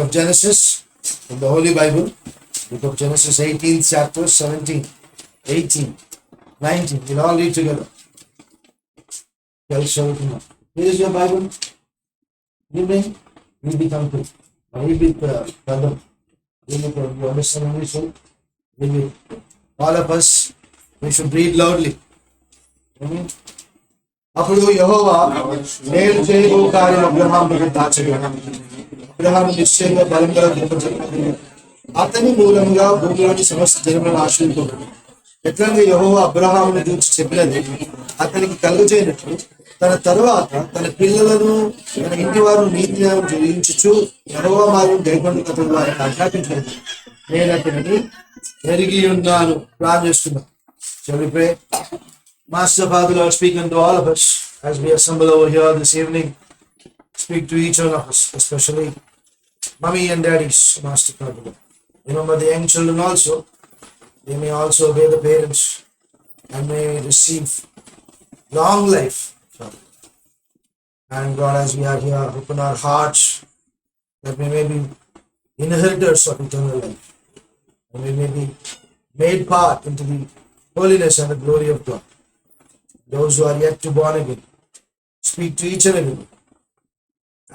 of Genesis in the Holy Bible. Book of Genesis, 18th chapter, 17, 18, 19. We'll all read together. Here is your Bible. You may be complete. You be brother. You understand English? All of us, we should read loudly. Amen. అప్పుడు యెహోవా నేను చేయబో కార్యం అబ్రహాముకు దాచగా అబ్రహాము నిశ్చయంగా బలం గల అతని మూలంగా భూమిలోని సమస్త జనములను ఆశ్రయించుకున్నాడు. ఎట్లంగా యెహోవా అబ్రహామును గురించి చెప్పినది అతనికి కలుగజేయనట్లు తన తరువాత తన పిల్లలను తన ఇంటి వారు నీతి జరిగించుచు యెహోవా మార్గం గైకొండ అతని వారిని ఆజ్ఞాపించలేదు. నేను అతనిని ఎరిగి ఉన్నాను. ప్లాన్ చేస్తున్నాను. Shall we pray? Master, Father, Lord, speak unto all of us as we assemble over here this evening. Speak to each one of us, especially Mummy and Daddies, Master Father. Remember the young children also. They may also obey the parents and may receive long life, Father. And God, as we are here, open our hearts that we may be inheritors of eternal life. And we may be made part into the holiness and the glory of God. Those who are yet to born again, speak to each and every one.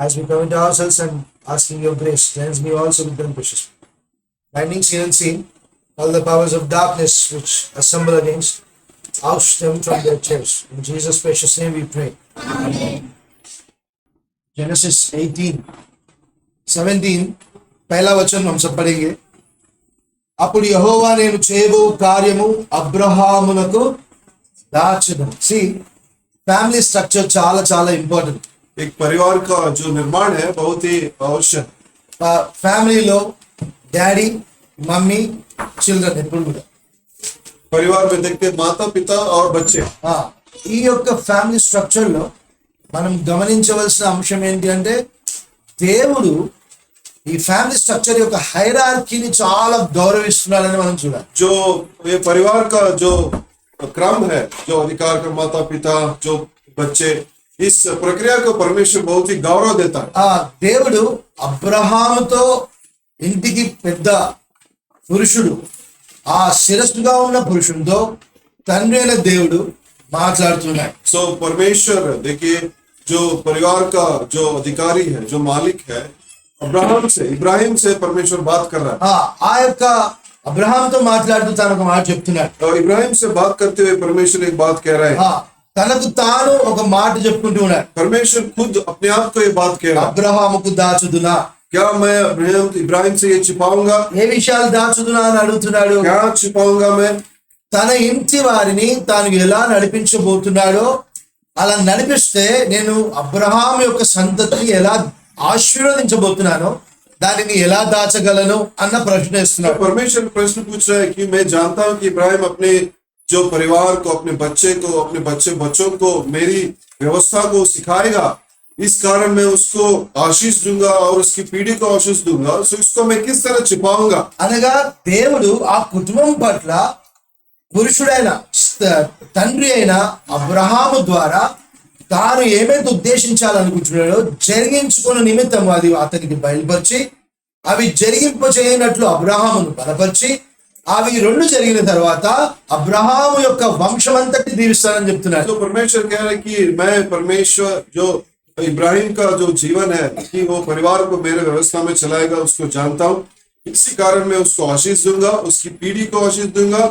As we come into ourselves and asking your grace, cleanse me also with them precious. Binding seen and seen, all the powers of darkness which assemble against, oust them from their chairs. In Jesus' precious name we pray. Amen. Genesis 18, 17, पहला वचन हम सब पढ़ेंगे. అప్పుడు యెహోవా నేను చేయబో కార్యము అబ్రహామునకు దాచదను. See, family structure చాలా చాలా ఇంపార్టెంట్. एक परिवार का जो निर्माण है बहुत ही आवश्यक. ఫ్యామిలీలో డాడీ మమ్మీ చిల్డ్రన్ ఎప్పుడు కూడా परिवार में देखते माता पिता और बच्चे. ఈ యొక్క ఫ్యామిలీ స్ట్రక్చర్ లో మనం గమనించవలసిన అంశం ఏంటి అంటే దేవుడు ఈ ఫ్యామిలీ స్ట్రక్చర్ యొక్క హైరార్కీని చాలా గౌరవిస్తున్నాడని మనం చూడాలి. जो ये परिवार का जो क्रम है, जो अधिकार का माता पिता जो बच्चे, इस प्रक्रिया को परमेश्वर बहुत ही गौरव देता है. దేవుడు అబ్రహాముతో ఇంటికి పెద్ద పురుషుడు ఆ శిరస్సుగా ఉన్న పురుషుడితో తండ్రి అయిన దేవుడు మాట్లాడుతున్నాడు. सो परमेश्वर देखिए जो परिवार का जो अधिकारी है, जो मालिक है, इब्राहिम से परमेश्वर बात कर रहा है. ఆ యొక్క అబ్రహాంతో మాట్లాడుతూ తను ఒక మాట చెప్తున్నాడు. और इब्राहिम से बात करते हुए परमेश्वर एक बात कह रहा है. తనకు తాను ఒక మాట చెప్పుకుంటూ ఉన్నాడు. परमेश्वर खुद अपने आप को ये बात कह रहा है. అబ్రహాముకు దాచుదునా, क्या मैं इब्राहिम से ये छिपाऊंगा? ఏ విషయాలు దాచుదునా అని అడుగుతున్నాడు. क्या छिपाऊंगा मैं? తన ఇంటి వారిని తాను ఎలా నడిపించబోతున్నాడో అలా నడిపిస్తే నేను అబ్రహాం యొక్క సంతతిని ఎలా ఆశీర్వదించబోతున్నానో దానిని ఎలా దాచగలను అన్న ప్రశ్న ఇస్తున్నాడు. परमेश्वर प्रश्न पूछ रहा है कि मैं जानता हूं कि इब्राहिम अपने जो परिवार को, अपने बच्चे को, अपने बच्चों को मेरी व्यवस्था को सिखाएगा. इस कारण मैं उसको आशीष दूंगा और उसकी पीढ़ी को आशीष दूंगा. सो इसको मैं किस तरह छिपाऊंगा? అనగా దేవుడు ఆ కుటుంబం పట్ల పురుషుడైన తండ్రి అయిన అబ్రహాము ద్వారా తాను ఏమైతే ఉద్దేశించాలనుకుంటున్నాడో జరిగించుకున్న నిమిత్తం అది అతనికి బయలుపరిచి అవి జరిగింప చేయనట్లు అబ్రహామును బలపరిచి అవి రెండు జరిగిన తర్వాత అబ్రహాము యొక్క వంశమంతటి దీవిస్తానని చెప్తున్నాడు. तो परमेश्वर कह रहा है कि मैं परमेश्वर जो इब्राहिम का जो जीवन है कि वो परिवार को मेरे व्यवस्था में चलाएगा उसको जानता हूँ. इसी कारण मैं उसको आशीष दूंगा, उसकी पीढ़ी को आशीष दूंगा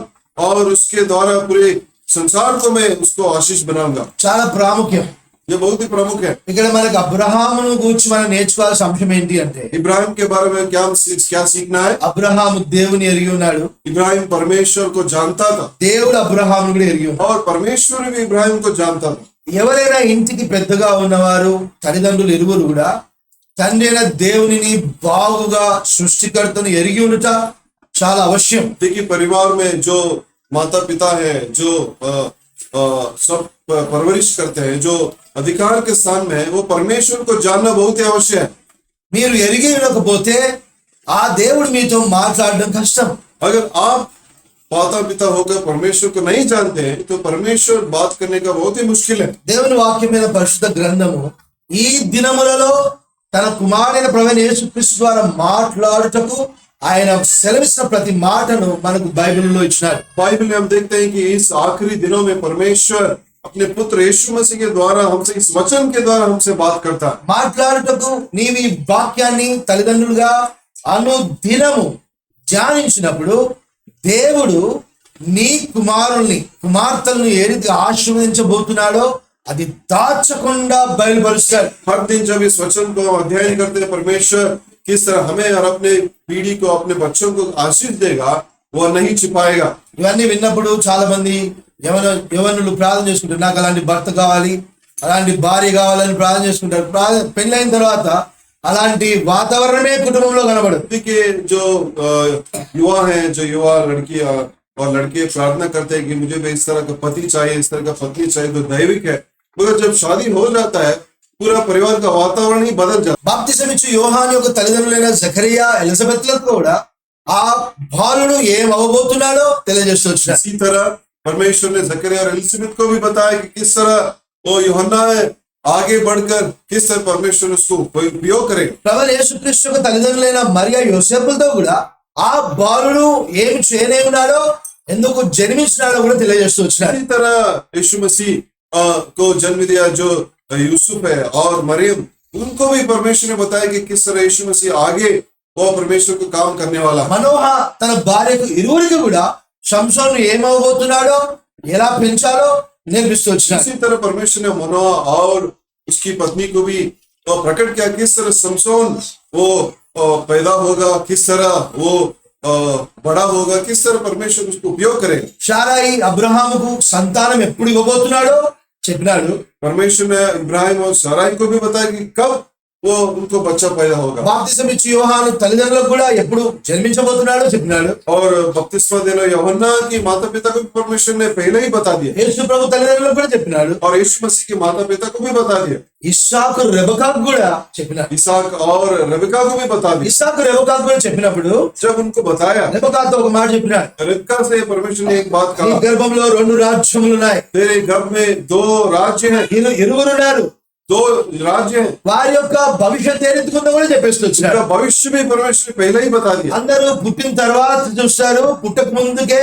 और उसके द्वारा पूरे संसार को मैं उसको आशीष बनाऊंगा. చాలా ప్రాముఖ్యం. ये बहुत ही प्रमुख है. ఇక్కడ మనకు అబ్రహామును గురించి మనం నేర్చుకోవాల్సిన అంశం ఏంటి అంటే इब्राहिम के बारे में क्या सीखना है? అబ్రహాము దేవుని ఎరిగి ఉన్నాడు. इब्राहिम परमेश्वर को जानता था దేవుడు అబ్రహామును కూడా ఎరిగి ఉన్నాడు. और परमेश्वर भी इब्राहिम को जानता था. ఎవరైనా ఇంటికి పెద్దగా ఉన్నవారు తల్లిదండ్రులు ఇరువురు కూడా తండ్రి అయిన దేవునిని బాగుగా సృష్టికర్తను ఎరిగి ఉండుట చాలా అవశ్యం. देखिए परिवार में जो माता पिता है, जो सब परवरिश करते हैं, जो अधिकार के स्थान में है, वो परमेश्वर को जानना बहुत ही आवश्यक है. మీరు ఎరిగి ఉండకపోతే ఆ దేవుడు మీతో మాట్లాడడం కష్టం. अगर आप माता पिता होकर परमेश्वर को नहीं जानते हैं तो परमेश्वर बात करने का बहुत ही मुश्किल है. దేవుని వాక్యమైన పరిశుద్ధ గ్రంథము ఈ దినములలో తన కుమారుడైన ప్రభువైన యేసుక్రీస్తు ద్వారా మాట్లాడుటకు ఆయన సెలవిస్తున్న ప్రతి మాటను మనకు బైబిల్లో ఇచ్చినాడు. बाइबल में हम देखते हैं कि इस आखिरी दिनों में परमेश्वर अपने पुत्र यीशु मसीह के द्वारा हमसे, इस वचन के द्वारा हमसे बात करता है. మాట్లాడుటకు నీవు ఈ వాక్యాన్ని తల్లిదండ్రులుగా అనుదినము ధ్యానించినప్పుడు దేవుడు నీ కుమార్తెలను ఏ రీతిగా ఆశీర్వదించబోతున్నాడో అది దాచకుండా బయలుపరుస్తాడు. हर दिन जब इस वचन को अध्ययन करते हैं, परमेश्वर किस तरह हमें और अपने पीढ़ी को, अपने बच्चों को आशीष देगा, वो नहीं छिपाएगा. ఇవన్నీ విన్నప్పుడు చాలా మంది యవనులు ప్రార్థన చేసుకుంటారు, నాకు అలాంటి భర్త కావాలి, అలాంటి భార్య కావాలని ప్రార్థన చేసుకుంటారు. పెళ్ళైన తర్వాత అలాంటి వాతావరణమే కుటుంబంలో కనబడదు. देखिए जो युवा हैं, जो युवा लड़की और लड़के प्रार्थना करते हैं कि मुझे भी इस तरह का पति चाहिए, इस तरह का पत्नी चाहिए, तो दैविक है. मगर जब शादी हो जाता है, पूरा परिवार का वातावरण ही बदल जाता है. బాప్తిసం ఇచ్చి యోహాను యొక్క తల్లిదండ్రులైన జకరియా, ఎలిజబెత్లకు కూడా ఆ బాలుడు ఏం అవ్వబోతున్నాడో తెలియజేస్తూ వచ్చినారు. इसी तरह परमेश्वर ने जकरिया और एलिसबेथ को भी बताया कि किस तरह वो यूहन्ना है आगे बढ़कर किस तरह परमेश्वर उसको उपयोग करेगा. ప్రభువైన యేసుక్రీస్తు యొక్క తల్లిదండ్రులైన మరియా, యోసేపులతో కూడా ఆ బాలుడు ఏమి చేయనేమున్నాడో, ఎందుకు జన్మించినాడో కూడా తెలియజేస్తూ వచ్చినారు. इसी तरह यीशु मसीह को जन्म दिया जो यूसुफ है और मरियम, उनको भी परमेश्वर ने बताया कि किस तरह यीशु मसीह आगे वो परमेश्वर को काम करने वाला है. మనోహ తన భార్యకు ఇరువురికి కూడా సంసోను ఏమవబోతున్నాడో, ఎలా పెంచాలో నేర్పిస్తూ వచ్చినారు. इसी तरह परमेश्वर ने मनोआ और उसकी पत्नी को भी प्रकट किया किस तरह समसोन वो पैदा होगा, किस तरह वो बड़ा होगा, किस तरह परमेश्वर उसको उपयोग करेगा. షారాయి అబ్రహాముకు సంతానం ఎప్పుడు ఇవ్వబోతున్నాడో చెప్పినాడు. परमेश्वर ने इब्राहिम और साराई को भी बताया कि कब वो उनको बच्चा पैदा होगा. బాప్తిసం ఇచ్చి యోహాను తల్లిదండ్రులకు కూడా ఎప్పుడు జన్మించబోతున్నాడో చెప్పినాడు. और बपतिस्मा देना यूहन्ना की माता पिता को भी परमेश्वर ने पहले ही बता दिया. యేసు ప్రభు తల్లిదండ్రులకు కూడా చెప్పినాడు. और यीशु मसीह के माता पिता को भी बता दिया. ఇస్సాకు రెబెకాకు కూడా చెప్పినాడు. इसहाक और रेबेका को भी बता दिया. ఇస్సాకు రెబెకాకు కూడా చెప్పినప్పుడు जब उनको बताया, రెబెకాతో ఒక మాట చెప్పినాడు, रेबका से परमेश्वर ने एक बात నీ कहा, గర్భంలో 2 రాజ్యములు ఉన్నాయి, तेरे गर्भ में 2 राज्य हैं, ఇరుగురున్నారు, 2 राज्य हैं. వారి యొక్క భవిష్యత్ ఏ రీతికుందో కూడా చెప్పేస్తూ వచ్చినాడు. उनका भविष्य भी परमेश्वर ने पहले ही बता दिया. అందరూ పుట్టిన తర్వాత చూస్తారు, పుట్టక ముందుకే,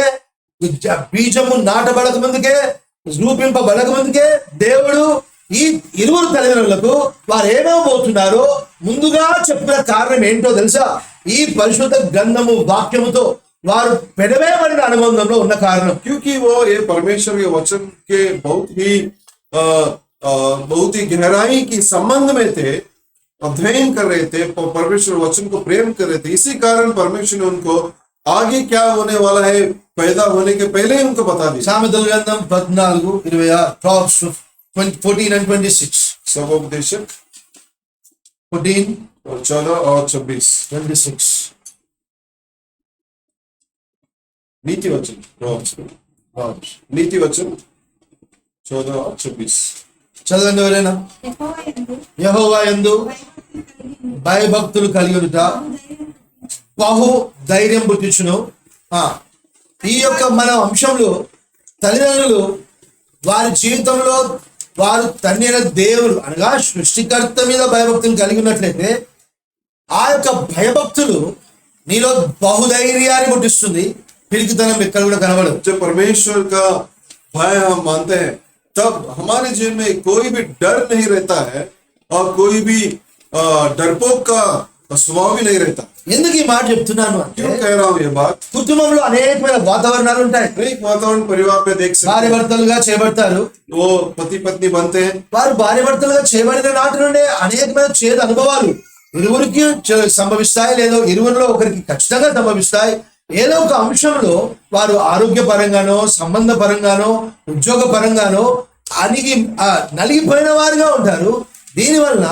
బీజము నాటబడక ముందుకే, రూపింపబడక ముందుకే దేవుడు ఈ ఇరువురు తల్లిదండ్రులకు వారు ఏమవబోతున్నారో ముందుగా చెప్పిన కారణం ఏంటో తెలుసా? ఈ పరిశుద్ధ గ్రంథము వాక్యముతో వారు పెనవేయబడిన అనుబంధంలో ఉన్న కారణం. क्योंकि वो ये परमेश्वर के वचन के बहुत ही गहराई की संबंध में थे, अध्ययन कर रहे थे, परमेश्वर वचन को प्रेम कर रहे थे. इसी कारण परमेश्वर ने उनको आगे क्या होने वाला है पैदा होने के पहले ही उनको बता दिया. సామెతల గ్రంథం 14:26, Proverbs 14 and 26. सबोपदेशक 14, 14 और 26. 26. नीति वचन Proverbs. नीति वचन 14 और 26. చదవండి ఎవరైనా. యెహోవా యందు భయభక్తులు కలిగి ఉండుట బహు ధైర్యం పుట్టించును. ఈ యొక్క మన అంశంలో తల్లిదండ్రులు వారి జీవితంలో వారు తండ్రి అయిన దేవుడు అనగా సృష్టికర్త మీద భయభక్తులు కలిగి ఉన్నట్లయితే ఆ యొక్క భయభక్తులు నీలో బహుధైర్యాన్ని పుట్టిస్తుంది. పిరికితనం ఎక్కడ కూడా కనబడదు. जब परमेश्वर का भय हम मानते हैं, तब हमारे जीवन में कोई भी डर नहीं रहता है और कोई भी डरपोक का स्वभाव भी नहीं रहता. ఎందుకు ఈ మాట చెప్తున్నాను అంటే, क्यों कह रहा हूँ ये बात? కుటుంబంలో అనేకమైన వాతావరణాలు ఉంటాయి. एक वातावरण परिवार में देख सकते భార్య हैं. భర్తలుగా చేయబడతారు. वो पति पत्नी बनते हैं. వారు భార్య భర్తలుగా చేయబడిన నాటి నుండే అనేకమైన చేదు అనుభవాలు ఇరువురికి సంభవిస్తాయి, లేదా ఇరువురిలో ఒకరికి ఖచ్చితంగా సంభవిస్తాయి. ఏదో ఒక అంశంలో వారు ఆరోగ్యపరంగానో, సంబంధ పరంగానో, ఉద్యోగ పరంగానో నలిగిపోయిన వారుగా ఉంటారు. దీనివల్ల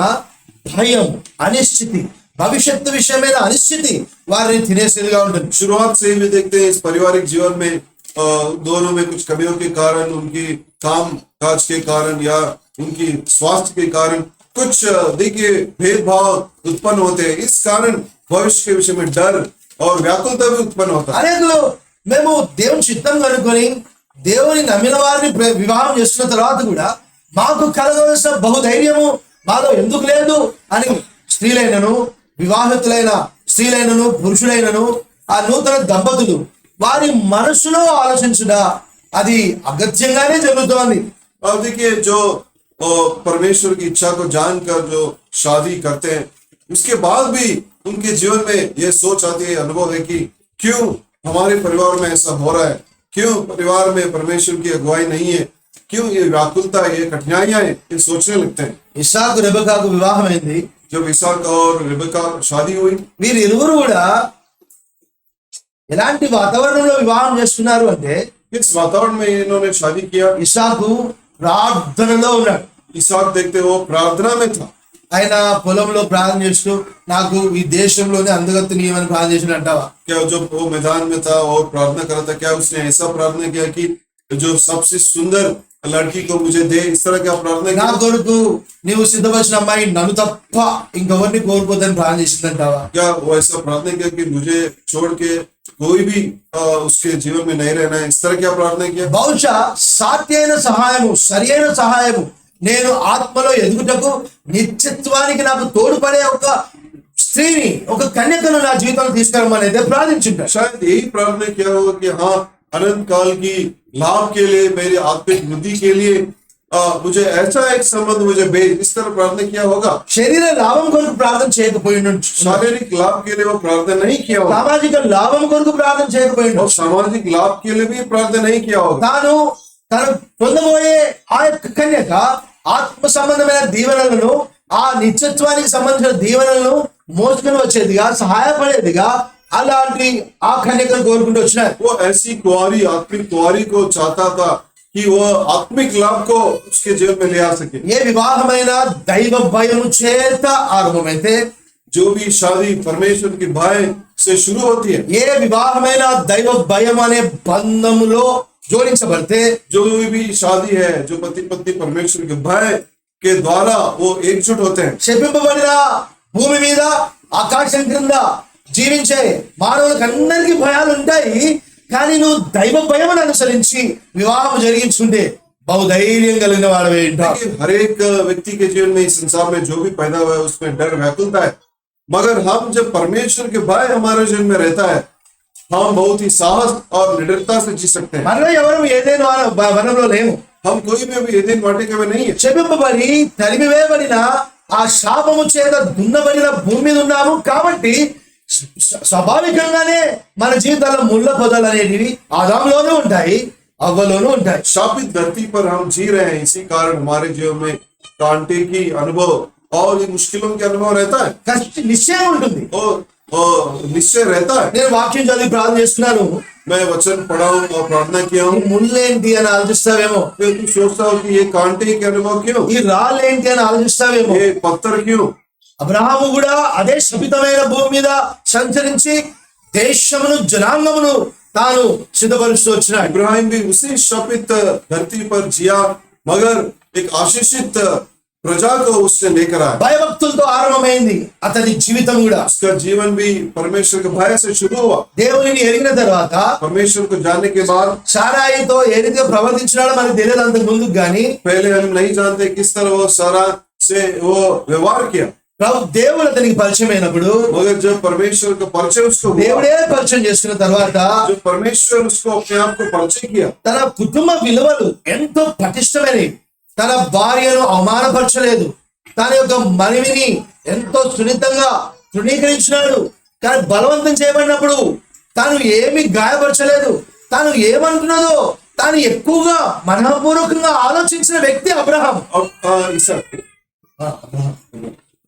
భయం, అనిశ్చితి, భవిష్యత్తు విషయమైన అనిశ్చితి వారిని తినేసేదిగా ఉంటుంది. शुरुआत से ही भी देखते हैं इस पारिवारिक जीवन में दोनों में कुछ कमियों के कारण, उनकी काम काज के कारण या उनकी स्वास्थ्य के कारण कुछ देखिए भेदभाव उत्पन्न होते हैं. इस कारण भविष्य के विषय में डर और व्याकुलता भी उत्पन्न होता है. అనేకులు మేము దేవుని చిత్తం కనుకొని దేవుని నమ్మిన వారిని వివాహం చేస్తున్న తర్వాత కూడా మాకు కలగవలసిన బహుధైర్యము మాలో ఎందుకు లేదు అని స్త్రీలైనను, వివాహితులైన స్త్రీలైనను పురుషులైనను, ఆ నూతన దంపతులు వారి మనసులో ఆలోచించుట అది అగత్యంగానే జరుగుతోంది. अब देखिए जो परमेश्वर की इच्छा को जानकर जो शादी करते हैं, उसके बाद भी उनके जीवन में ये सोच आती है, अनुभव है कि क्यों हमारे परिवार में ऐसा हो रहा है, क्यों परिवार में परमेश्वर की अगुवाई नहीं है, क्यों ये व्याकुलता, ये कठिनाइयां हैं, ये सोचने लगते हैं। ఇస్సాకు రెబెకాకు వివాహమైంది. जब इसहाक और रिबेका शादी हुई, వీరు ఇరువురు కూడా ఎలాంటి వాతావరణంలో వివాహం చేస్తున్నారు అంటే, किस वातावरण में इन्होंने शादी किया? ఇస్సాకు ప్రార్థనలో ఉన్నాడు. इसहाक देखते वो प्रार्थना में था। ఆయన పొలంలో ప్రార్థన చేస్తూ నాకు ఈ దేశంలోనే అందగత్తు నీయమని ప్రార్థన చేసిన అంటావా? क्या जब वो मैदान में था और प्रार्थना कर रहा था, क्या उसने ऐसा प्रार्थना किया कि जो सबसे सुंदर लड़की को मुझे दे, इस तरह क्या प्रार्थना నా किया? కొరకు నీవు సిద్ధపరిచిన అమ్మాయి నన్ను తప్ప ఇంకెవరిని కోల్పోదని ప్రార్థన చేసిందంటావా? क्या वो ऐसा प्रार्थना किया कि मुझे छोड़ के कोई भी उसके जीवन में नहीं रहना है, इस तरह क्या प्रार्थना किया? బహుశా సాటి అయిన సహాయము, సరి అయిన సహాయము, నేను ఆత్మలో ఎదుగుటకు నిత్యత్వానికి నాకు తోడ్పడే ఒక స్త్రీని, ఒక కన్యకను నా జీవితంలో తీసుకురమ్మని అయితే ప్రార్థించుంటాడు. शायद यही प्रार्थना किया होगा कि हाँ, अनंत काल की लाभ के लिए, मेरी आत्मिक वृद्धि के लिए मुझे ऐसा एक संबंध मुझे भेज, इस तरह प्रार्थना किया होगा। శరీర లాభం కొరకు ప్రార్థన చేయకపోయి ఉండొచ్చు. शारीरिक लाभ के लिए वो प्रार्थना नहीं किया होगा, సామాజిక లాభం కొరకు ప్రార్థన చేయకపోయి और ఉండొచ్చు. सामाजिक लाभ के लिए भी प्रार्थना नहीं किया होगा। తను పొందబోయే ఆ యొక్క కన్యక ఆత్మ సంబంధమైన దీవెనలను, ఆ నిత్యత్వానికి సంబంధించిన దీవెనలను మోసుకొని వచ్చేదిగా, సహాయపడేదిగా అలాంటి ఆ కన్యకను కోరుకుంటూ వచ్చినారు. वो ऐसी कुंवारी, आत्मिक कुंवारी को चाहता था कि वो आत्मिक लाभ को उसके जीवन में ले आ सके। ఏ వివాహమైన దైవ భయము చేత ఆరంభమైతే, जो भी शादी परमेश्वर की भय से शुरू होती है, ఏ వివాహమైన దైవ భయం అనే బంధములో జోడించబడితే, जो भी शादी है, जो पति पत्नी परमेश्वर के भय के द्वारा वो एकजुट होते हैं, శపింపబడిన భూమి మీద ఆకాశం క్రింద జీవించే మానవులకు అందరికీ భయాలు ఉంటాయి. కానీ నువ్వు దైవ భయమును అనుసరించి వివాహం జరిగించుకుంటే బహుధైర్యం కలిగిన వాడవే ఉంటావు. लेकिन हर एक व्यक्ति के जीवन में, इस संसार में जो भी पैदा हुआ है, उसमें डर व्याकुलता है, मगर हम जब परमेश्वर के भय हमारे जीवन में रहता है, हम बहुत ही साहस और निडरता से जी सकते हैं। మనలో ఎవరు ఏదైనా వనంలో లేము. हम कोई भी अभी एदेन वाटिका में नहीं है। శపింపబడి తరిమివేయబడిన ఆ శాపము చేత దున్నబడిన భూమి మీద ఉన్నాము కాబట్టి స్వాభావికంగానే మన జీవితాల్లో ముళ్ళ పొదలు అనేటివి ఆదాంలోనూ ఉంటాయి, అవ్వలోనూ ఉంటాయి. शापित धरती पर हम जी रहे हैं, इसी कारण हमारे जीवन में कांटे की अनुभव और ये मुश्किलों के अनुभव रहता है, నిశ్చయం ఉంటుంది. और निश्चय रहता है। నేను వాక్యం చదివి ప్రార్థన చేస్తున్నాను, मैं वचन पढ़ा हूँ और प्रार्थना किया ఈ हूँ, ముళ్ళేంటి అని ఆలోచిస్తావేమో, फिर तू सोचता हो कि ये कांटे के अनुभव क्यों, ఈ రాళ్ళేంటి అని ఆలోచిస్తావేమో. ये पत्थर क्यों। అబ్రహాము కూడా అదే శపితమైన భూమి మీద సంచరించి దేశమును, జనాంగమును తాను సిద్ధపరుస్తూ వచ్చినాడు. इब्राहिम भी उसी शापित धरती पर जिया, मगर एक आशीषित प्रजा को उसने लेकर आया। భయభక్తులతో ఆరంభమైంది అతని జీవితం కూడా. उसका जीवन भी परमेश्वर के भय से शुरू हुआ। దేవునిని ఎరిగిన తర్వాత परमेश्वर को जानने के बाद, సారాయితో ఏ రీతిగా ప్రవర్తించినాడో మనకు తెలియదు అంతకు ముందుకు గాని, पहले हम नहीं जानते किस तरह वो सारा से वो व्यवहार किया, దేవుడు అతనికి పరిచయం అయినప్పుడు, मगर जब परमेश्वर का परिचय उसको हुआ, దేవుడే పరిచయం చేసుకున్న తర్వాత जब परमेश्वर उसको अपने आप को परिचय किया, తన కుటుంబ విలువలు ఎంతో పటిష్టమైనవి. తన భార్యను అవమానపరచలేదు, తన యొక్క మనవిని ఎంతో సున్నితంగా తృణీకరించినాడు. కానీ బలవంతం చేయబడినప్పుడు తాను ఏమి గాయపరచలేదు. తాను ఏమంటున్నదో తాను ఎక్కువగా మనఃపూర్వకంగా ఆలోచించిన వ్యక్తి అబ్రహాం.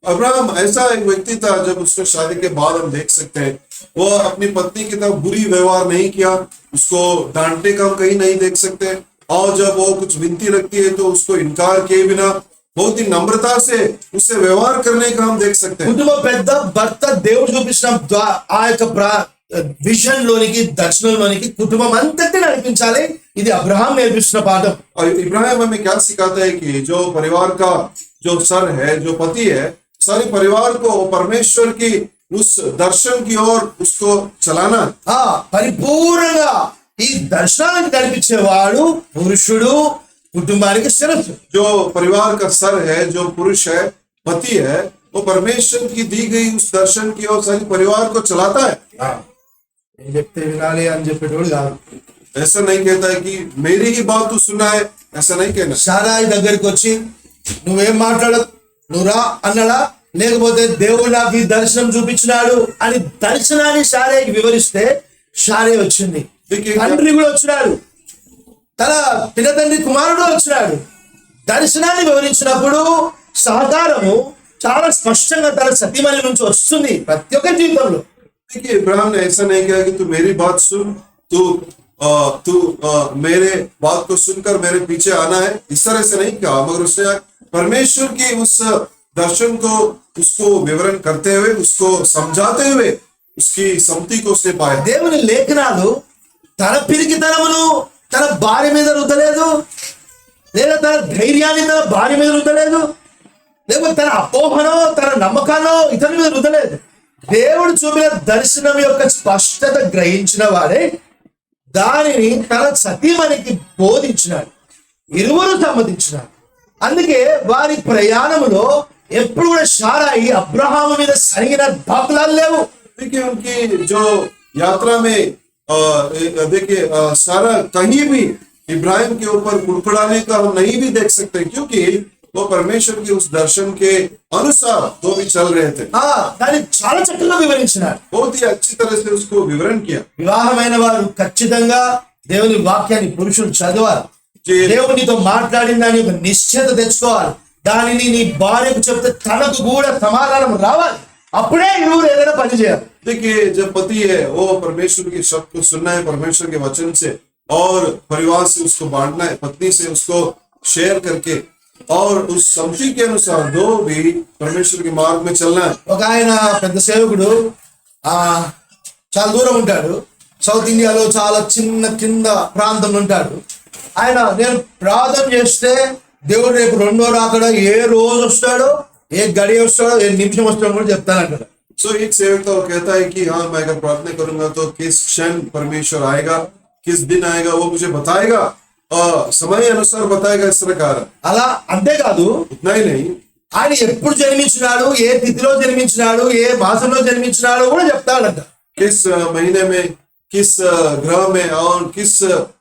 अब्राहम ऐसा एक व्यक्ति था, जब उसको शादी के बाद हम देख सकते हैं, वो अपनी पत्नी की तरफ बुरी व्यवहार नहीं किया, उसको डांटने का हम कहीं नहीं देख सकते, और जब वो कुछ विनती रखती है तो उसको इनकार किए बिना बहुत ही नम्रता से उससे व्यवहार करने का हम देख सकते हैं। కుటుంబ పెద్ద భర్త దేవుడు చూపించిన ఆ యొక్క విజన్ లోనికి, దర్శనంలోనికి కుటుంబం అంతటి నడిపించాలి. ఇది అబ్రహాం నేర్పిస్తున్న పాఠం. और इब्राहिम हमें क्या सिखाता है कि जो परिवार का जो सर है, जो पति है, सारे परिवार को परमेश्वर की उस दर्शन की ओर उसको चलाना। పరిపూర్ణంగా ఈ దర్శనానికి నడిపించేవాడు పురుషుడు, కుటుంబానికి శిరస్సు. जो परिवार का सर है, जो पुरुष है, पति है, वो परमेश्वर की दी गई उस दर्शन की और सारी परिवार को चलाता है। ఏం చెప్తే వినాలి అని చెప్పేటోడు కాదు. ऐसा नहीं कहता है कि मेरी ही बात तू सुनना है, ऐसा नहीं कहना। సారాయి దగ్గరికి వచ్చి నువ్వేం మాట్లాడదు, నువ్వు రా అన్నాడా, లేకపోతే దేవుడు నాకు ఈ దర్శనం చూపించినాడు అని దర్శనాన్ని సారాయికి వివరిస్తే సారే వచ్చింది. తండ్రి కూడా వచ్చినాడు, తన పినతండ్రి కుమారుడు వచ్చినాడు. దర్శనాన్ని వివరించినప్పుడు సహకారము చాలా స్పష్టంగా తన సతీమణి నుంచి వస్తుంది ప్రతి ఒక్క జీవితంలో. देखिए इब्राहिम ने ऐसा नहीं किया कि तू मेरी बात सुन, तू मेरे बात को सुनकर मेरे पीछे आना है, इस तरह से नहीं कहा, मगर उसने परमेश्वर की उस दर्शन को उसको विवरण करते हुए, उसको समझाते हुए उसकी सम्मति को उसने पाया। దేవుని లేఖనాలు తన పిరికితనమును తన భార్య మీద రుద్దలేదు, లేదా తన ధైర్యాన్ని తన భార్య మీద రుద్దలేదు, లేకపోతే తన అపోహనో తన నమ్మకానో ఇతని మీద రుద్దలేదు. దేవుడు చూపిన దర్శనం యొక్క స్పష్టత గ్రహించిన వాడే దానిని తన సతీమణికి బోధించినాడు, ఇరువురు సమ్మతించినాడు. అందుకే వారి ప్రయాణములో ఎప్పుడు కూడా సారాయి అబ్రహాము మీద సరిగిన దాఖలాలు లేవు. देखिए उनकी जो यात्रा में देखिए सारा कहीं भी इब्राहिम के ऊपर कुड़कुड़ाने का हम नहीं भी देख सकते, क्योंकि वो परमेश्वर के उस दर्शन के अनुसार वो भी चल रहे थे। దాన్ని చాలా చక్కగా వివరించినాడు, बहुत ही अच्छी तरह से उसको विवरण किया। వివాహమైన వారు ఖచ్చితంగా దేవుని వాక్యాన్ని పురుషులు చదవాలి, దేవునితో మాట్లాడిన దాని యొక్క నిశ్చయత తెచ్చుకోవాలి, దానిని నీ భార్యకు చెప్తే తనకు కూడా సమాధానం రావాలి, అప్పుడే ఇరువురు ఏదైనా పని చేయాలి. देखिए जब पति है वो परमेश्वर के शब्द को सुनना है, परमेश्वर के वचन से, और परिवार से उसको बांटना है, पत्नी से उसको शेयर करके, और उस सम्मति के अनुसार दो भी परमेश्वर के मार्ग में चलना है। ఒక ఆయన పెద్ద సేవకుడు చాలా దూరం ఉంటాడు, సౌత్ ఇండియాలో చాలా చిన్న కింద ప్రాంతంలో ఉంటాడు. ఆయన నేను ప్రార్థన చేస్తే దేవుడు రేపు రెండో రాకడా ఏ రోజు వస్తాడో, ఏ గడియ వస్తాడో, ఏ నిమిషం వస్తాడో కూడా చెప్తానంటాడు. सो एक सेवक तो कहता है कि हाँ मैं अगर प्रार्थना करूंगा तो किस क्षण परमेश्वर आएगा, किस दिन आएगा वो मुझे बताएगा, और समय अनुसार बताएगा इस प्रकार। అలా అంతేకాదు, इतना ही नहीं, ఆయన ఎప్పుడు జన్మించినాడు, ఏ తిథిలో జన్మించినాడు, ఏ మాసంలో జన్మించినాడో కూడా చెప్తాడంట. किस महीने में, किस ग्रह में और किस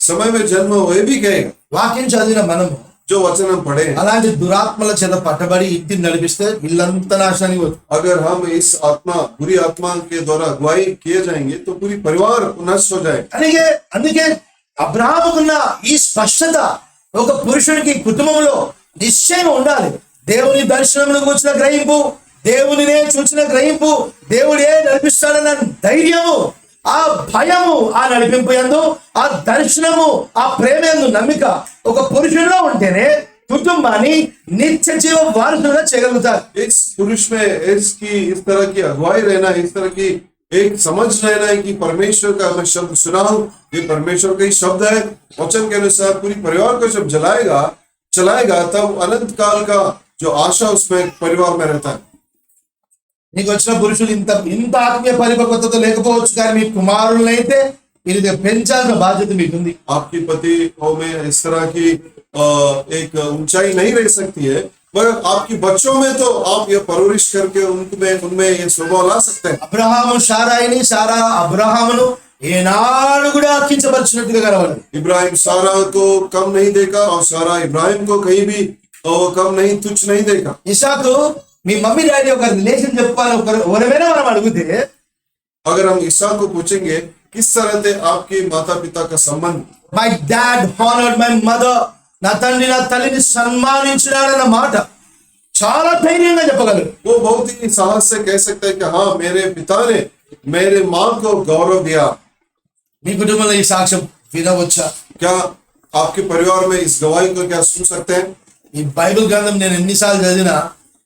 समय में जन्म हो ये भी कहेगा। వాక్యం చదివిన మనము जो वचन हम पढ़े, అలాంటి దురాత్మల చేత పట్టబడి ఇంటిని నడిపిస్తే ఇల్లంతా నాశనానికి పోతుంది. अगर हम इस आत्मा बुरी आत्मा के द्वारा अगुवाई किए जाएंगे तो पूरी परिवार नष्ट हो जाएगा। అందుకే అబ్రహాముకున్న ఈ స్పష్టత ఒక పురుషునికి కుటుంబంలో నిశ్చయం ఉండాలి. దేవుని దర్శనంలోకి వచ్చిన గ్రహింపు, దేవునినే చూసిన గ్రహింపు, దేవుడే నడిపిస్తాడన్న ధైర్యము, ఆ భయము, ఆ నడిపింపు యందు, ఆ దర్శనము, ఆ ప్రేమ యందు నమ్మిక ఒక పురుషుడిలో ఉంటేనే కుటుంబాన్ని నిత్య జీవ వారసులుగా చేయగలుగుతారు. इस पुरुष में इसकी इस तरह की अगुवाई रहना, इस तरह की एक समझ रहना है कि परमेश्वर का मैं शब्द सुना हूं, ये परमेश्वर का ही शब्द है, वचन के अनुसार पूरी परिवार को जब चलाएगा तब अनंत काल का जो आशा उसमें परिवार में रहता है। నీకు వచ్చిన పురుషులు ఇంత ఆత్మీయ పరిపక్వతతో లేకపోవచ్చు, కానీ మీ కుమారులనైతే మీరు పెంచాల్సిన బాధ్యత మీకుంది. आपकी पति में इस तरह की एक ऊंचाई नहीं रह सकती है, मगर आपकी बच्चों में तो आप ये परवरिश करके उनमें ये स्वभाव ला सकते हैं। అబ్రహాము సారాయిని, సారా అబ్రహామును ఏనాడు కూడా కించపరిచినట్టుగా కనబడదు. इब्राहिम सारा को कम नहीं देखा और सारा इब्राहिम को कहीं भी कम नहीं, तुच्छ नहीं देखा। ఇసాకు మీ మమ్మీ డాడీ ఒక రిలేషన్ చెప్పుకోవాలి ఎవరైనా మనం అడిగితే, अगर हम ईसा को पूछेंगे किस तरह से आपके माता पिता का संबंध, my dad honoured my mother, నా తండ్రి నా తల్లిని సన్మానించినాడన్న మాట చాలా ధైర్యంగా చెప్పగలరు. वो बहुत ही साहस से कह सकते हैं कि हाँ मेरे पिता ने मेरे माँ को गौरव दिया। మీ కుటుంబంలో ఈ సాక్ష్యం వినవచ్చా? क्या आपके परिवार में इस गवाही को क्या सुन सकते हैं? ఈ బైబిల్ గ్రంథం నేను ఎన్నిసార్లు చదివినా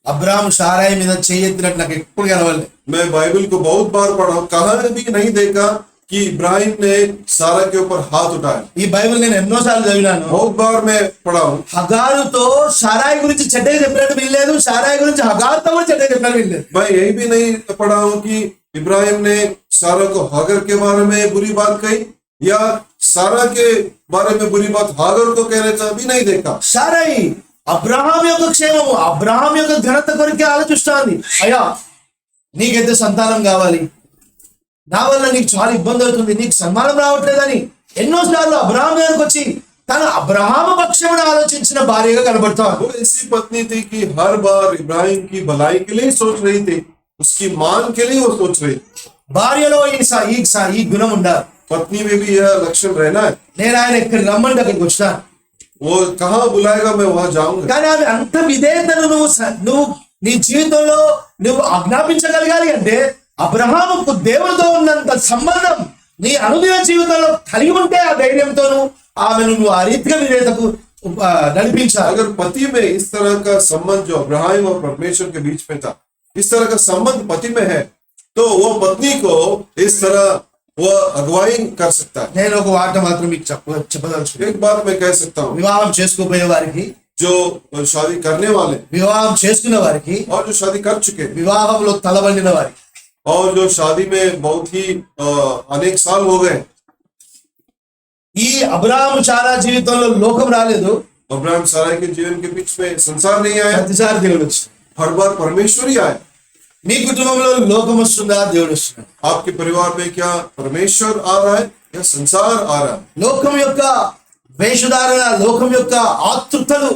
అబ్రహాము సారాయి మీద చేయెత్తినట్టు నాకు ఎప్పుడు కనవలేదు. मैं बाइबल को बहुत बार पढ़ा, कहाँ भी नहीं देखा कि इब्राहिम ने सारा के ऊपर हाथ उठाया। ఈ బైబిల్ నేను ఎన్నోసార్లు చదివినాను. बहुत बार मैं पढ़ा हूँ। హగారుతో సారాయి గురించి చెడ్డగా చెప్పినట్టు వినలేదు, సారాయి గురించి హగారుతో కూడా చెడ్డగా చెప్పినట్టు వినలేదు. मैं यही भी नहीं पढ़ा हूँ कि इब्राहिम ने सारा को हागर के बारे में बुरी बात कही, या सारा के बारे में बुरी बात हागर को कहने का भी नहीं देखा। సారాయి అబ్రహాం యొక్క క్షేమము, అబ్రహాం యొక్క ఘనత కొరికే ఆలోచిస్తుంది. అయ్యా నీకైతే సంతానం కావాలి, నా వల్ల నీకు చాలా ఇబ్బంది అవుతుంది, నీకు సన్మానం రావట్లేదని ఎన్నోసార్లు అబ్రహాం దగ్గరకు వచ్చి తన అబ్రహాం పక్షమును ఆలోచించిన భార్యగా కనబడతాను. वो ऐसी पत्नी थी कि हर बार इब्राहिम की भलाई के लिए सोच रही थी, उसकी मान के लिए वो सोच रही थी। భార్యలో ఈ గుణం ఉండాలి. पत्नी में भी यह लक्षण रहना है। నేను ఆయన ఇక్కడ రమ్మంటే అక్కడికి వచ్చాను, वो कहाँ बुलाएगा मैं वहां जाऊंगा। కానీ ఆమె అంత విధేయతను నువ్వు నీ జీవితంలో నువ్వు ఆజ్ఞాపించగలగాలి అంటే అబ్రహాముకు దేవునితో ఉన్నంత సంబంధం నీ అనుదిన జీవితంలో కలిగి ఉంటే ఆ ధైర్యంతోను ఆమెను నువ్వు ఆ రీతిగా విధేయతకు నడిపించాలి. अगर पति में इस तरह का संबंध जो अब्राहम और परमेश्वर के बीच में था, इस तरह का संबंध पति में है, तो वो पत्नी को इस तरह वो अगुवाई कर सकता है। నేను ఒక మాట మాత్రం మీకు చెప్పదలుచుకున్నాను. एक बात मैं कह सकता हूँ, వివాహం చేసుకోబోయే వారికి, जो शादी करने वाले వివాహం చేసుకున్న వారికి, और जो शादी कर चुके వివాహంలో తలబండిన వారికి, और जो शादी में बहुत ही अनेक साल हो गए, ఈ అబ్రహాము చాలా జీవితంలో లోకం రాలేదు, अब्राहम सारा के जीवन के बीच में संसार नहीं आया, ప్రతిసారి దేవుడు వచ్చాడు. हर बार परमेश्वर ही आया। మీ కుటుంబంలో లోకం వస్తుందా, దేవుడు వస్తున్నాడు? आपके परिवार में क्या परमेश्वर आ रहा है या संसार आ रहा है? లోకం యొక్క వేషధారణ, లోకం యొక్క ఆతృతలు,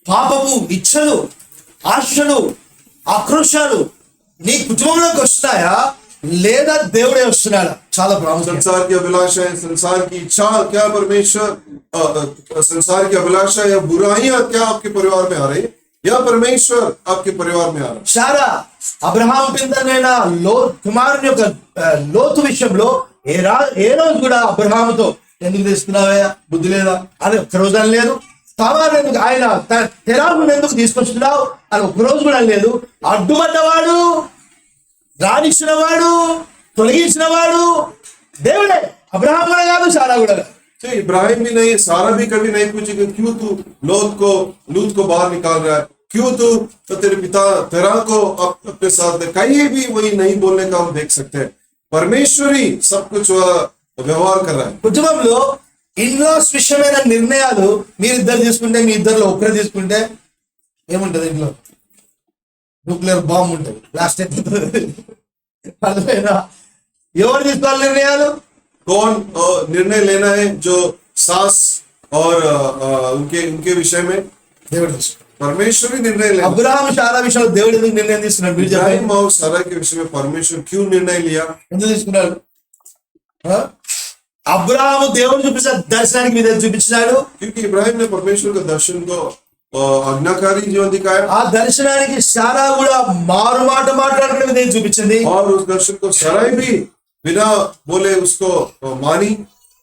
పాపము, ఇచ్చలు, ఆశలు, ఆక్రోశాలు నీ కుటుంబంలోకి వస్తున్నాయా లేదా దేవుడే వస్తున్నాడా? చాలా ప్రాముఖ్యం. संसार की अभिलाषा है, संसार की इच्छा क्या परमेश्वर संसार की अभिलाषा या बुराइयां क्या आपके परिवार में आ रही है या परमेश्वर आपके परिवार में आ रहा है? సారా అబ్రహాం పిందనైన కుమారుని యొక్క లోతు విషయంలో ఏ రోజు కూడా అబ్రహాముతో ఎందుకు తీసుకున్నావా, బుద్ధి లేదా అని ఒక్క రోజు అని లేదు. తామారు ఎందుకు, ఆయన తెరాహును ఎందుకు తీసుకొస్తున్నావు అని ఒక్క రోజు కూడా లేదు. అడ్డుపడ్డవాడు, రానిచ్చిన వాడు, తొలగించిన వాడు దేవుడే. అబ్రహాం కూడా కాదు, సారా కూడా కాదు. तो इब्राहिम भी नहीं, सारा भी कभी नहीं पूछेगा क्यों तू लूत को बाहर निकाल रहा है, क्यों तू तो तेरे पिता तेरा को अपने साथ है। कहीं भी वही नहीं बोलने का हम देख सकते हैं। परमेश्वर ही सब कुछ व्यवहार कर रहा है। కుటుంబంలో ఇన్లాస్ విషయమైన నిర్ణయాలు మీరిద్దరు తీసుకుంటే, మీ ఇద్దరులో ఒకరు తీసుకుంటే ఏముంటది? ఇంట్లో న్యూక్లియర్ బాంబు ఉంటుంది, బ్లాస్ట్ అయిపోతుంది. అర్థమైనా? ఎవరు తీసుకోవాలి నిర్ణయాలు? कौन निर्णय लेना है? जो सास और उनके विषय में దేవుడు తీసుకుంటాడు. परमेश्वर ही निर्णय लेना। అబ్రహాం సారా విషయంలో దేవుడు ఎందుకు నిర్ణయం తీసుకున్నాడు? మీరు చెప్పండి. इब्राहिम और सारा के विषय में परमेश्वर क्यों निर्णय लिया? ఎందుకు తీసుకున్నాడు? అబ్రహాము దేవుడు చూపించిన దర్శనానికి మీద చూపించినాడు. क्योंकि इब्राहिम ने परमेश्वर के दर्शन को आज्ञाकारी जीवन दिखाया, ఆ దర్శనానికి సారా కూడా మారు మాట మాట్లాడడం మీద చూపించింది. और उस दर्शन को सराय भी बिना बोले उसको मानी।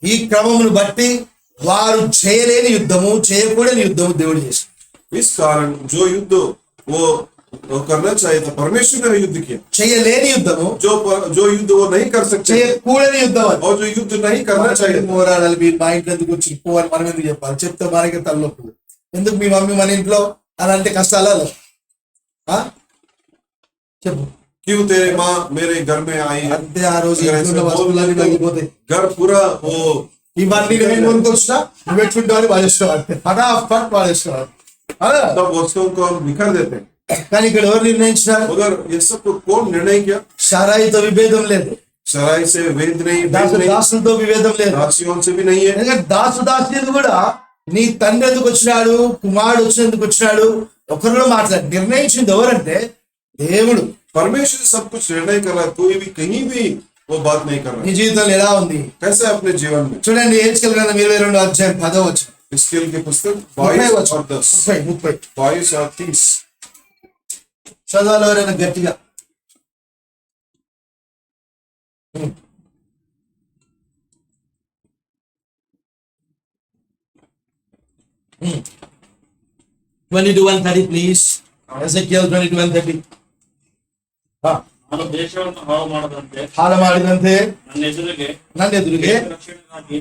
ఈ క్రమమును బట్టి వారు చేయలేని యుద్ధము, చేయకూడని యుద్ధము దేవుడు చేశాడు. इस कारण जो युद्ध वो करना चाहिए था परमेश्वर ने युद्ध किया। చేయలేని యుద్ధము, जो युद्ध वो नहीं कर सकते చేయకూడని యుద్ధం అది. और जो युद्ध नहीं करना चाहिए था। పోరాడాలి, మీరు మా ఇంట్లో ఎందుకు వచ్చి పోవాలి, మనం ఎందుకు చెప్పాలి? చెప్తే మనకి తలనొప్పి. ఎందుకు మీ మమ్మీ మన ఇంట్లో అలాంటి కష్టాలు చెప్పు. क्यों तेरे माँ मेरे घर में आई? అంతే, ఆ రోజు ఇంట్లో వస్తువులన్నీ తగ్గిపోతాయి. घर पूरा वो ఇవన్నీ నేను కొనుక్కొచ్చినా నువ్వు పెట్టుకుంటావని వాడేస్తావు, అంతే ఫటాఫట్ వాడేస్తావు. सब वस्तुओं को हम बिखर देते हैं। కానీ ఇక్కడ ఎవరు నిర్ణయించినారు? मगर ये सब को कौन निर्णय किया? షరాయితో విభేదం లేదు, सराय से वेद नहीं, దాసులతో విభేదం లేదు. दासियों से भी नहीं है। ఎందుకంటే దాసులు కూడా నీ తండ్రి ఎందుకు వచ్చినాడు, కుమారుడు వచ్చినందుకు వచ్చినాడు, ఒకరిలో మాట్లాడి నిర్ణయించింది ఎవరంటే దేవుడు. परमेश्वर सब कुछ निर्णय कर रहा है, कोई भी कहीं भी वो बात नहीं कर रहा నీ है। జీవితంలో ఎలా ఉంది कैसे अपने जीवन में? చూడండి. హెచ్కేల్ గ్రంథం 22వ అధ్యాయం 10వ వచనం, स्केल की पुस्तक 30వ 22 వచనం, और 10, 30 22 और 30। చదవాలి ఎవరైనా గట్టిగా. Hmm. 22:30 ಪ್ಲೀಸ್. ಎಸೆಕಿಯಲ್ 22:30. ನಾನು ದೇಶವನ್ನು ಹಾಳು ಮಾಡದಂತೆ ಹಾಳು ಮಾಡಿದಂತೆ ನನ್ನ ಎದುರಿಗೆ ರಕ್ಷಣೆಗಾಗಿ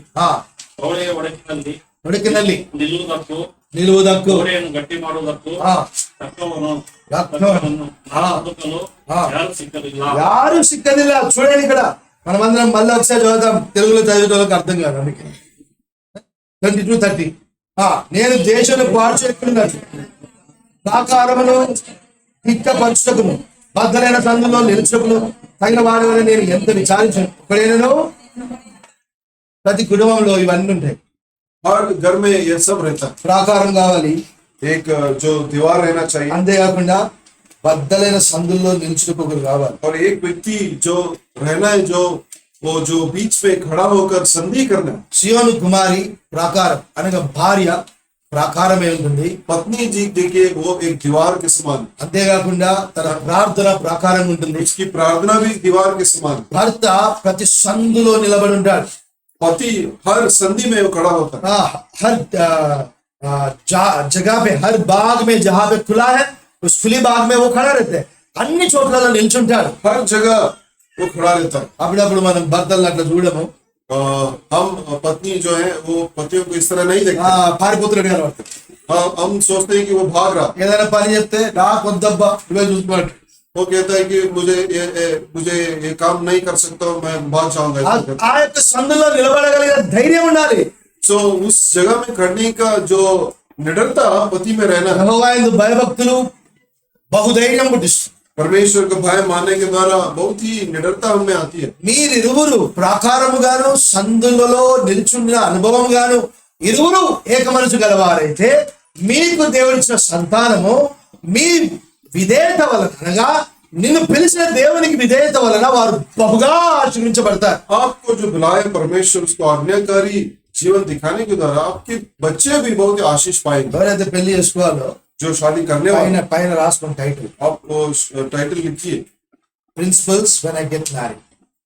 ಗೋಡೆಯ ಒಡಕಿನಲ್ಲಿ ನಿಲ್ಲುವುದಕ್ಕೂ ಗೋಡೆಯನ್ನು ಗಟ್ಟಿ ಮಾಡುವುದಕ್ಕೂ ತಕ್ಕವನು ಹುಡುಕಲು ಯಾರು ಸಿಕ್ಕಲಿಲ್ಲ. ಯಾರು సిక్కదిಲ್ಲ. చూడండి ఇక్కడ మనమందరం మళ్ళీ ఒకసారి చదువుతాం, తెలుగులో చదివేటోళ్ళకి అర్థం కాదు. అందుకే 22:30 నేను దేశంలో పాడు చేయకున్నట్టు ప్రాకారమును తిక్కపరచుటకును బద్దలైన సందులో నిలుచుటకును తగిన వాడి వల్ల నేను ఎంత విచారించాను. ఒకడేనను ప్రతి కుటుంబంలో ఇవన్నీ ఉంటాయి. हर घर में ये सब रहता है। ప్రాకారం కావాలి, एक जो दीवार रहना चाहिए అంతేకాకుండా బద్దలైన సందుల్లో నిలుచుటకు ఒకరు కావాలి. और एक व्यक्ति जो रहना है, जो वो जो बीच में खड़ा होकर संधि करना है। సియోను కుమారి ప్రాకారం అనగా భార్య ప్రాకారమే ఉంటుంది. पत्नी जी देखिए वो एक दीवार के समान है। అంతేకాకుండా తన ప్రార్థన ప్రాకారం ఉంటుంది. उसकी प्रार्थना भी दीवार के समान है। భర్త ప్రతి సందులో నిలబడి ఉంటాడు. पति हर संधि में वो खड़ा होता है। हर जगह पे, हर बाग में जहां पे खुला है उस खुली बाग में वो खड़ा रहता है. అన్ని చోట్లలో నిల్చుంటాడు. हर जगह वो खड़ा रहता है। అప్పుడప్పుడు మనం భర్తలను అట్లా చూడము, हम पत्नी जो है वो पतियों को इस तरह नहीं देखते। పారిపోతున్నాడు కనబడతాడు. हम सोचते हैं कि वो भाग रहा। ఏదైనా పని చెప్తే నాకు వద్దబ్బా ఇవే చూసుకోండి. वो कहता है कि मुझे ये काम नहीं कर सकता हूँ, मैं भाग जाऊंगा। ఆ యొక్క సందులో నిలబడగలిగిన ధైర్యం ఉండాలి. सो उस जगह में करने का जो निडरता पति में रहना है। యెహోవా యందు భయభక్తులు బహుధైర్యం పుట్టిస్తుంది. परमेश्वर का भय मानने के द्वारा बहुत ही निडरता हमें आती है। మీరిరువురు ప్రాకారముగాను సందులలో నిల్చున్న అనుభవం గాను ఇరువురు ఏక మనసు గలవారైతే మీకు దేవుడిచ్చిన సంతానము మీ విధేయత వలన, అనగా నిన్ను పిలిచిన దేవునికి విధేయత వలన వారు బహుగా ఆశీర్వించబడతారు. आपको जो बुलाए परमेश्वर उसको आज्ञाकारी जीवन दिखाने के द्वारा आपके बच्चे भी बहुत ही आशीष पाएंगे। ఎవరైతే పెళ్లి చేసుకోవాలో जो शादी करने वाले, పైన పైన రాసుకోండి టైటిల్, आप वो टाइटल लिखिए, principles when I get married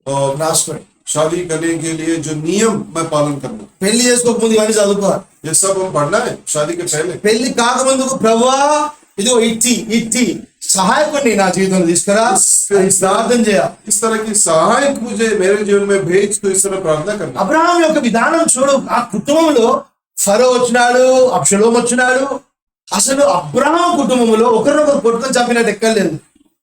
और రాసుకోండి. शादी करने के लिए जो नियम मैं पालन करना, పెళ్లి చేసుకోకముందు ఇవన్నీ చదువుకోవాలి. ये सब हम पढ़ना है शादी के पहले। పెళ్లి కాకముందుకు ప్రభువా ఇదిగో ఇట్టి సహాయకుడిని నా జీవితంలో తీసుకురా అని ప్రార్థన చేయాలి. इस तरह की सहायक मुझे मेरे जीवन में भेज, तो इस तरह प्रार्थना करना। అబ్రహాం యొక్క విధానం చూడు. ఆ కుటుంబంలో ఫరో వచ్చినాడు, అబ్షలోం వచ్చినాడు. అసలు అబ్రహాం కుటుంబంలో ఒకరినొకరు కొట్టుకొని చంపినట్టు ఎక్కలేదు.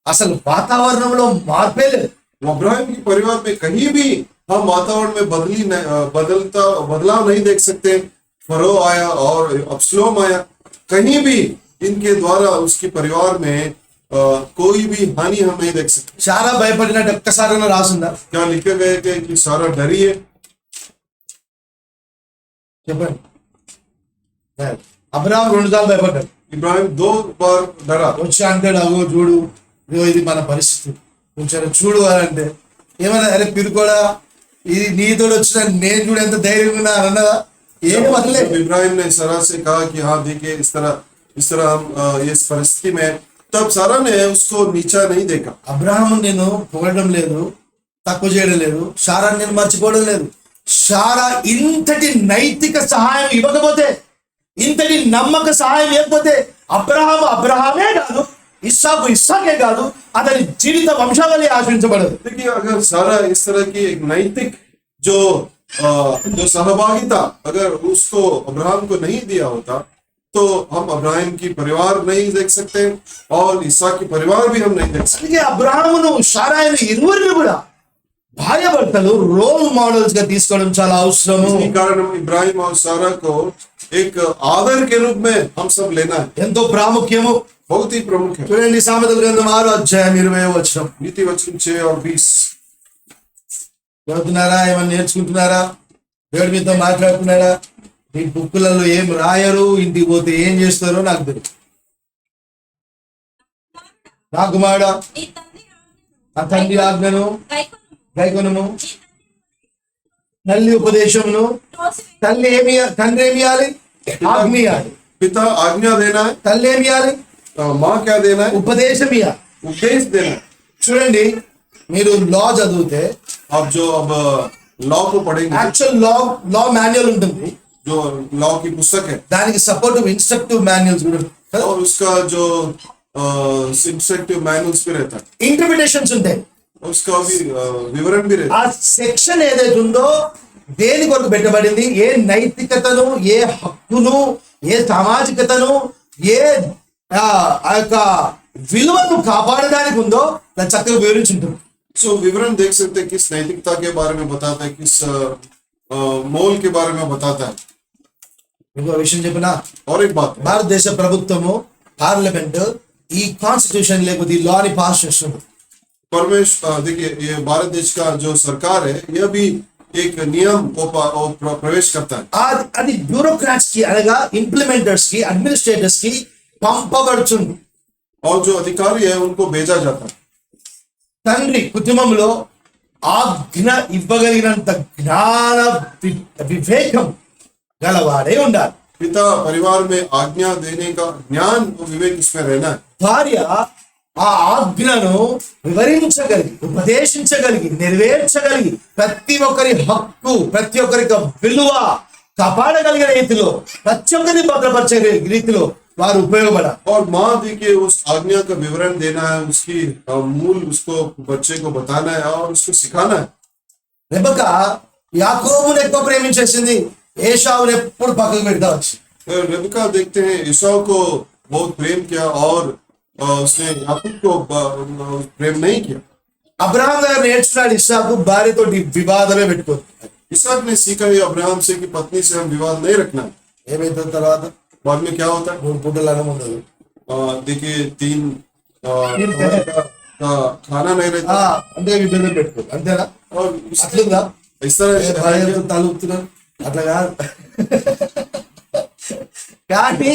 అసలు వాతావరణంలో మార్పే లేదు. अब्राहम के परिवार में कहीं भी हम वातावरण में बदलाव नहीं देख सकते। फरो आया और अब्सलोम आया, कहीं भी इनके द्वारा उसके परिवार में कोई भी हानि हम नहीं देख सकते। చాలా భయపడినట్టు ఒక్కసారి రాసిందా क्या लिखे गए थे कि सारा डरी है? చెప్పండి. అబ్రహాం 2 సార్లు భయపడ్డాడు. इब्राहिम 2 बार डरा। వచ్చి అంటాడు, అగో చూడు ఇదిగో ఇది మన పరిస్థితి, కొంచెం చూడు అని అంటే ఏమన్నా, అరే పిరుకోడా ఇది నీతోడు వచ్చిన నేను చూడు ఎంత ధైర్యంగా ఉన్నా అని అన్నదా? ఏం వదలే. जब इब्राहिम ने सारा से कहा कि हाँ देखिए इस तरह हम इस परिस्थिति में, तब सारा ने उसको नीचा नहीं देखा। అబ్రహాము నేను పొగడడం లేదు, తక్కువ చేయడం లేదు, శారాన్ని నేను మర్చిపోవడం లేదు. శారా ఇంతటి నైతిక సహాయం ఇవ్వకపోతే, ఇంతటి నమ్మక సహాయం ఇవ్వకపోతే అబ్రహామే కాదు, ఇస్సాకే కాదు, అతని జీవిత వంశావళి ఆశ్రయించబడదు. देखिए अगर सारा इस तरह की एक नैतिक जो सहभागिता अगर उसको अब्राहम को नहीं दिया होता, तो हम अब्राहम की परिवार नहीं देख सकते और इसहाक की परिवार भी हम नहीं देख सकते। అందుకే అబ్రహామును శారాయిను ఇరువురిని కూడా భార్య భర్తలు రోల్ మోడల్స్ గా తీసుకోవడం చాలా అవసరము. इसी कारण हम इब्राहिम और सारा को एक आदर के रूप में हम सब लेना है, ఎంతో ప్రాముఖ్యము. बहुत ही प्रमुख है। చూడండి సామెతల గ్రంథం 6:20 नीति वचन 6 और 20। చదువుతున్నారా? ఏమన్నా నేర్చుకుంటున్నారా? దేవుడి మీతో మాట్లాడుతున్నారా? ఈ బుక్కులలో ఏం రాయరు, ఇంటికి పోతే ఏం చేస్తారో నాకు తెలియదు. నా కుమారుడా, ఆ తండ్రి ఆజ్ఞను గైకొనుము, తల్లి ఉపదేశమును. తండ్రి ఏమి ఇవ్వాలి? ఆజ్ఞ ఇవ్వాలి. पिता आज्ञा देना है, తల్లి ఏమి ఇవ్వాలి? माँ क्या देना है? ఉపదేశం ఇవ్వాలి. उपदेश देना है। చూడండి, మీరు లా చదివితే आप जो अब लॉ को पढ़ेंगे, యాక్చువల్ లా మాన్యువల్ ఉంటుంది, जो लॉ की पुस्तक है, దానికి సపోర్టివ్ ఇన్స్ట్రక్టివ్ మాన్యువల్స్ కూడా ఉంటాయి. और उसका जो इंस्ट्रक्टिव मैनुअल्स भी रहता है, ఇంటర్ప్రిటేషన్స్ ఉంటాయి. उसका भी विवरण भी रहता ఆ సెక్షన్ ఏదైతే ఉందో దేని కొరకు పెట్టబడింది, ఏ నైతికతను, ఏ హక్కును, ఏ సామాజికతను, ఏ ఆ యొక్క విలువను కాపాడడానికి ఉందో దాన్ని చక్కగా వివరించి ఉంటుంది. है। सो विवरण देख सकते हैं, किस नैतिकता के बारे में बताता है, किस मोल के बारे में बताता है। ఇంకో విషయం చెప్పినా, और एक बात है, భారతదేశ ప్రభుత్వము పార్లమెంట్ ఈ కాన్స్టిట్యూషన్ లేకపోతే ఈ లాని పాస్ చేస్తుంది. परमेश्वर देखिए, ये भारत देश का जो सरकार है, यह भी एक नियम को प्रवेश करता है. అది బ్యూరోక్రాట్స్ కి అనగా ఇంప్లిమెంటర్స్ కి అడ్మినిస్ట్రేటర్స్ కి పంపబడుతుంది. और जो अधिकारी है उनको भेजा जाता है. తండ్రి కుటుంబంలో ఆజ్ఞ ఇవ్వగలిగినంత జ్ఞాన వివేకం గలవాడే ఉండాలి. पिता परिवार में आज्ञा देने का ज्ञान और विवेक इसमें रहना है. భార్య ఆ ఆజ్ఞను వివరించగలిగి ఉపదేశించగలిగి నెరవేర్చగలిగి ప్రతి ఒక్కరి హక్కు ప్రతి ఒక్కరికి విలువ కాపాడగలిగిన రీతిలో ప్రతి ఒక్కరిని భద్రపరిచే రీతిలో వారు ఉపయోగపడాలి. और माँ देखिए उस आज्ञा का विवरण देना है, उसकी मूल उसको बच्चे को बताना है और उसको सिखाना है. రెబెక్క యాకోబుని ఎక్కువ ప్రేమించేసింది, ఏశావుని ఎప్పుడు పక్కకు పెడతా వచ్చింది. रेबेका देखते हैं ईसाऊ को बहुत प्रेम किया और उसने याकूब को प्रेम नहीं किया. అబ్రహాం గారు నేర్చుకున్నాడు ఇస్సాకు భార్యతోటి వివాదమే పెట్టుకోదు. इसहाक ने सीखा है अब्राहम से कि पत्नी से हम विवाद नहीं रखना है. ఏమైతుంది తర్వాత बाद में क्या होता है? 3 పూటలు అన్నం ఉండదు. देखिए 3 का खाना नहीं रहता అంటే విభేదం పెట్టుకోదు అంతేనా? और అట్లుందా? इस तरह భార్యతో తలుపుతున్నారు అట్లా కాదు. కానీ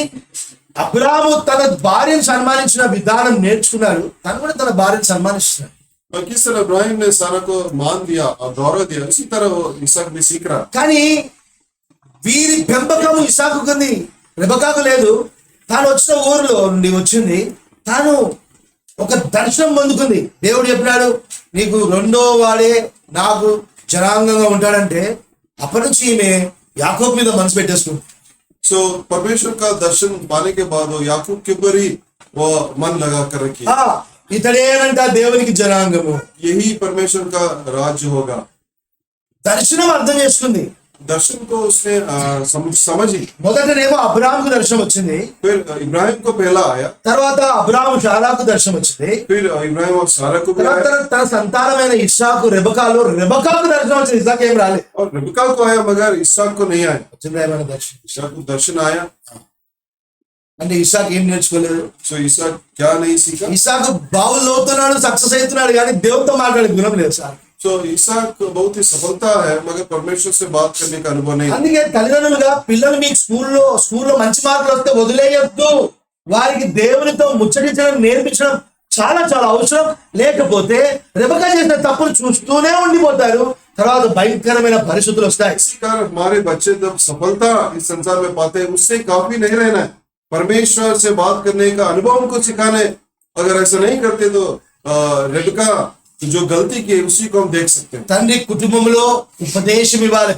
అబ్రాహాము తన భార్యను సన్మానించిన విధానం నేర్చుకున్నాడు, తను కూడా తన భార్యను సన్మానిస్తున్నాడు. और किस तरह इब्राहिम ने सारा को मान दिया और गौरव दिया, उसी तरह वो इसहाक भी सीख रहा. కానీ వీరి పెంపకం ఇస్సాకుకుంది, రెబెక్కాకు లేదు. తాను వచ్చిన ఊరిలో నుండి వచ్చింది, తాను ఒక దర్శనం పొందుకుంది. దేవుడు చెప్పినాడు నీకు రెండో వాడే నాకు జనాంగంగా ఉంటాడంటే అప్పటి నుంచి ఈమె యాకోబు మీద మనసు పెట్టేసుకుంది. सो परमेश्वर का दर्शन पाने के बाद वो याकूब के ऊपर ही वो मन लगा कर रखी. ఇతడేనంట దేవునికి జనాంగము. यही परमेश्वर का राज्य होगा. దర్శనం అర్థం చేసుకుంది. दर्शन को उसने समझी. మొదటనేమో అబ్రాహాముకు దర్శనం వచ్చింది, फिर इब्राहिम को पहला आया, తర్వాత అబ్రాహాము శారాకు దర్శనం వచ్చింది, फिर इब्राहिम और सारा को भी आया, తర్వాత తన సంతానమైన ఇస్సాకు రెబెక్కాకు దర్శనం వచ్చింది. ఇస్సాకు ఏం రాలేదు. और रिबका को आया मगर इसहाक को नहीं आया. వచ్చిందా ఏమైనా దర్శనం? इसहाक को दर्शन आया. అంటే ఇస్సాకు ఏం నేర్చుకోలేదు. सो इसहाक क्या नहीं सीखा? ఇస్సాకు బావులు లోతున్నాడు, సక్సెస్ అవుతున్నాడు, కానీ దేవుడితో మాట్లాడే గుణం లేదు సార్. सो इसहाक बहुत ही सफलता है मगर परमेश्वर से बात करने का अनुभव नहीं. అందుకే తల్లిదండ్రులుగా పిల్లలు మీకు స్కూల్లో మంచి మార్కులు వస్తే వదిలేయొద్దు. వారికి దేవునితో ముచ్చటించడం నేర్పించడం చాలా చాలా అవసరం. లేకపోతే రెబెక్కా చేసిన తప్పులు చూస్తూనే ఉండిపోతారు, తర్వాత భయంకరమైన పరిస్థితులు వస్తాయి. इसी कारण हमारे बच्चे जब सफलता इस संसार में पाते हैं उससे काफी नहीं रहना है, परमेश्वर से बात करने का अनुभव उनको सिखाना है. अगर ऐसा नहीं करते तो रेबेका जो गलती की उसी को हम देख सकते हैं. తండ్రి కుటుంబంలో ఉపదేశం ఇవ్వాలి,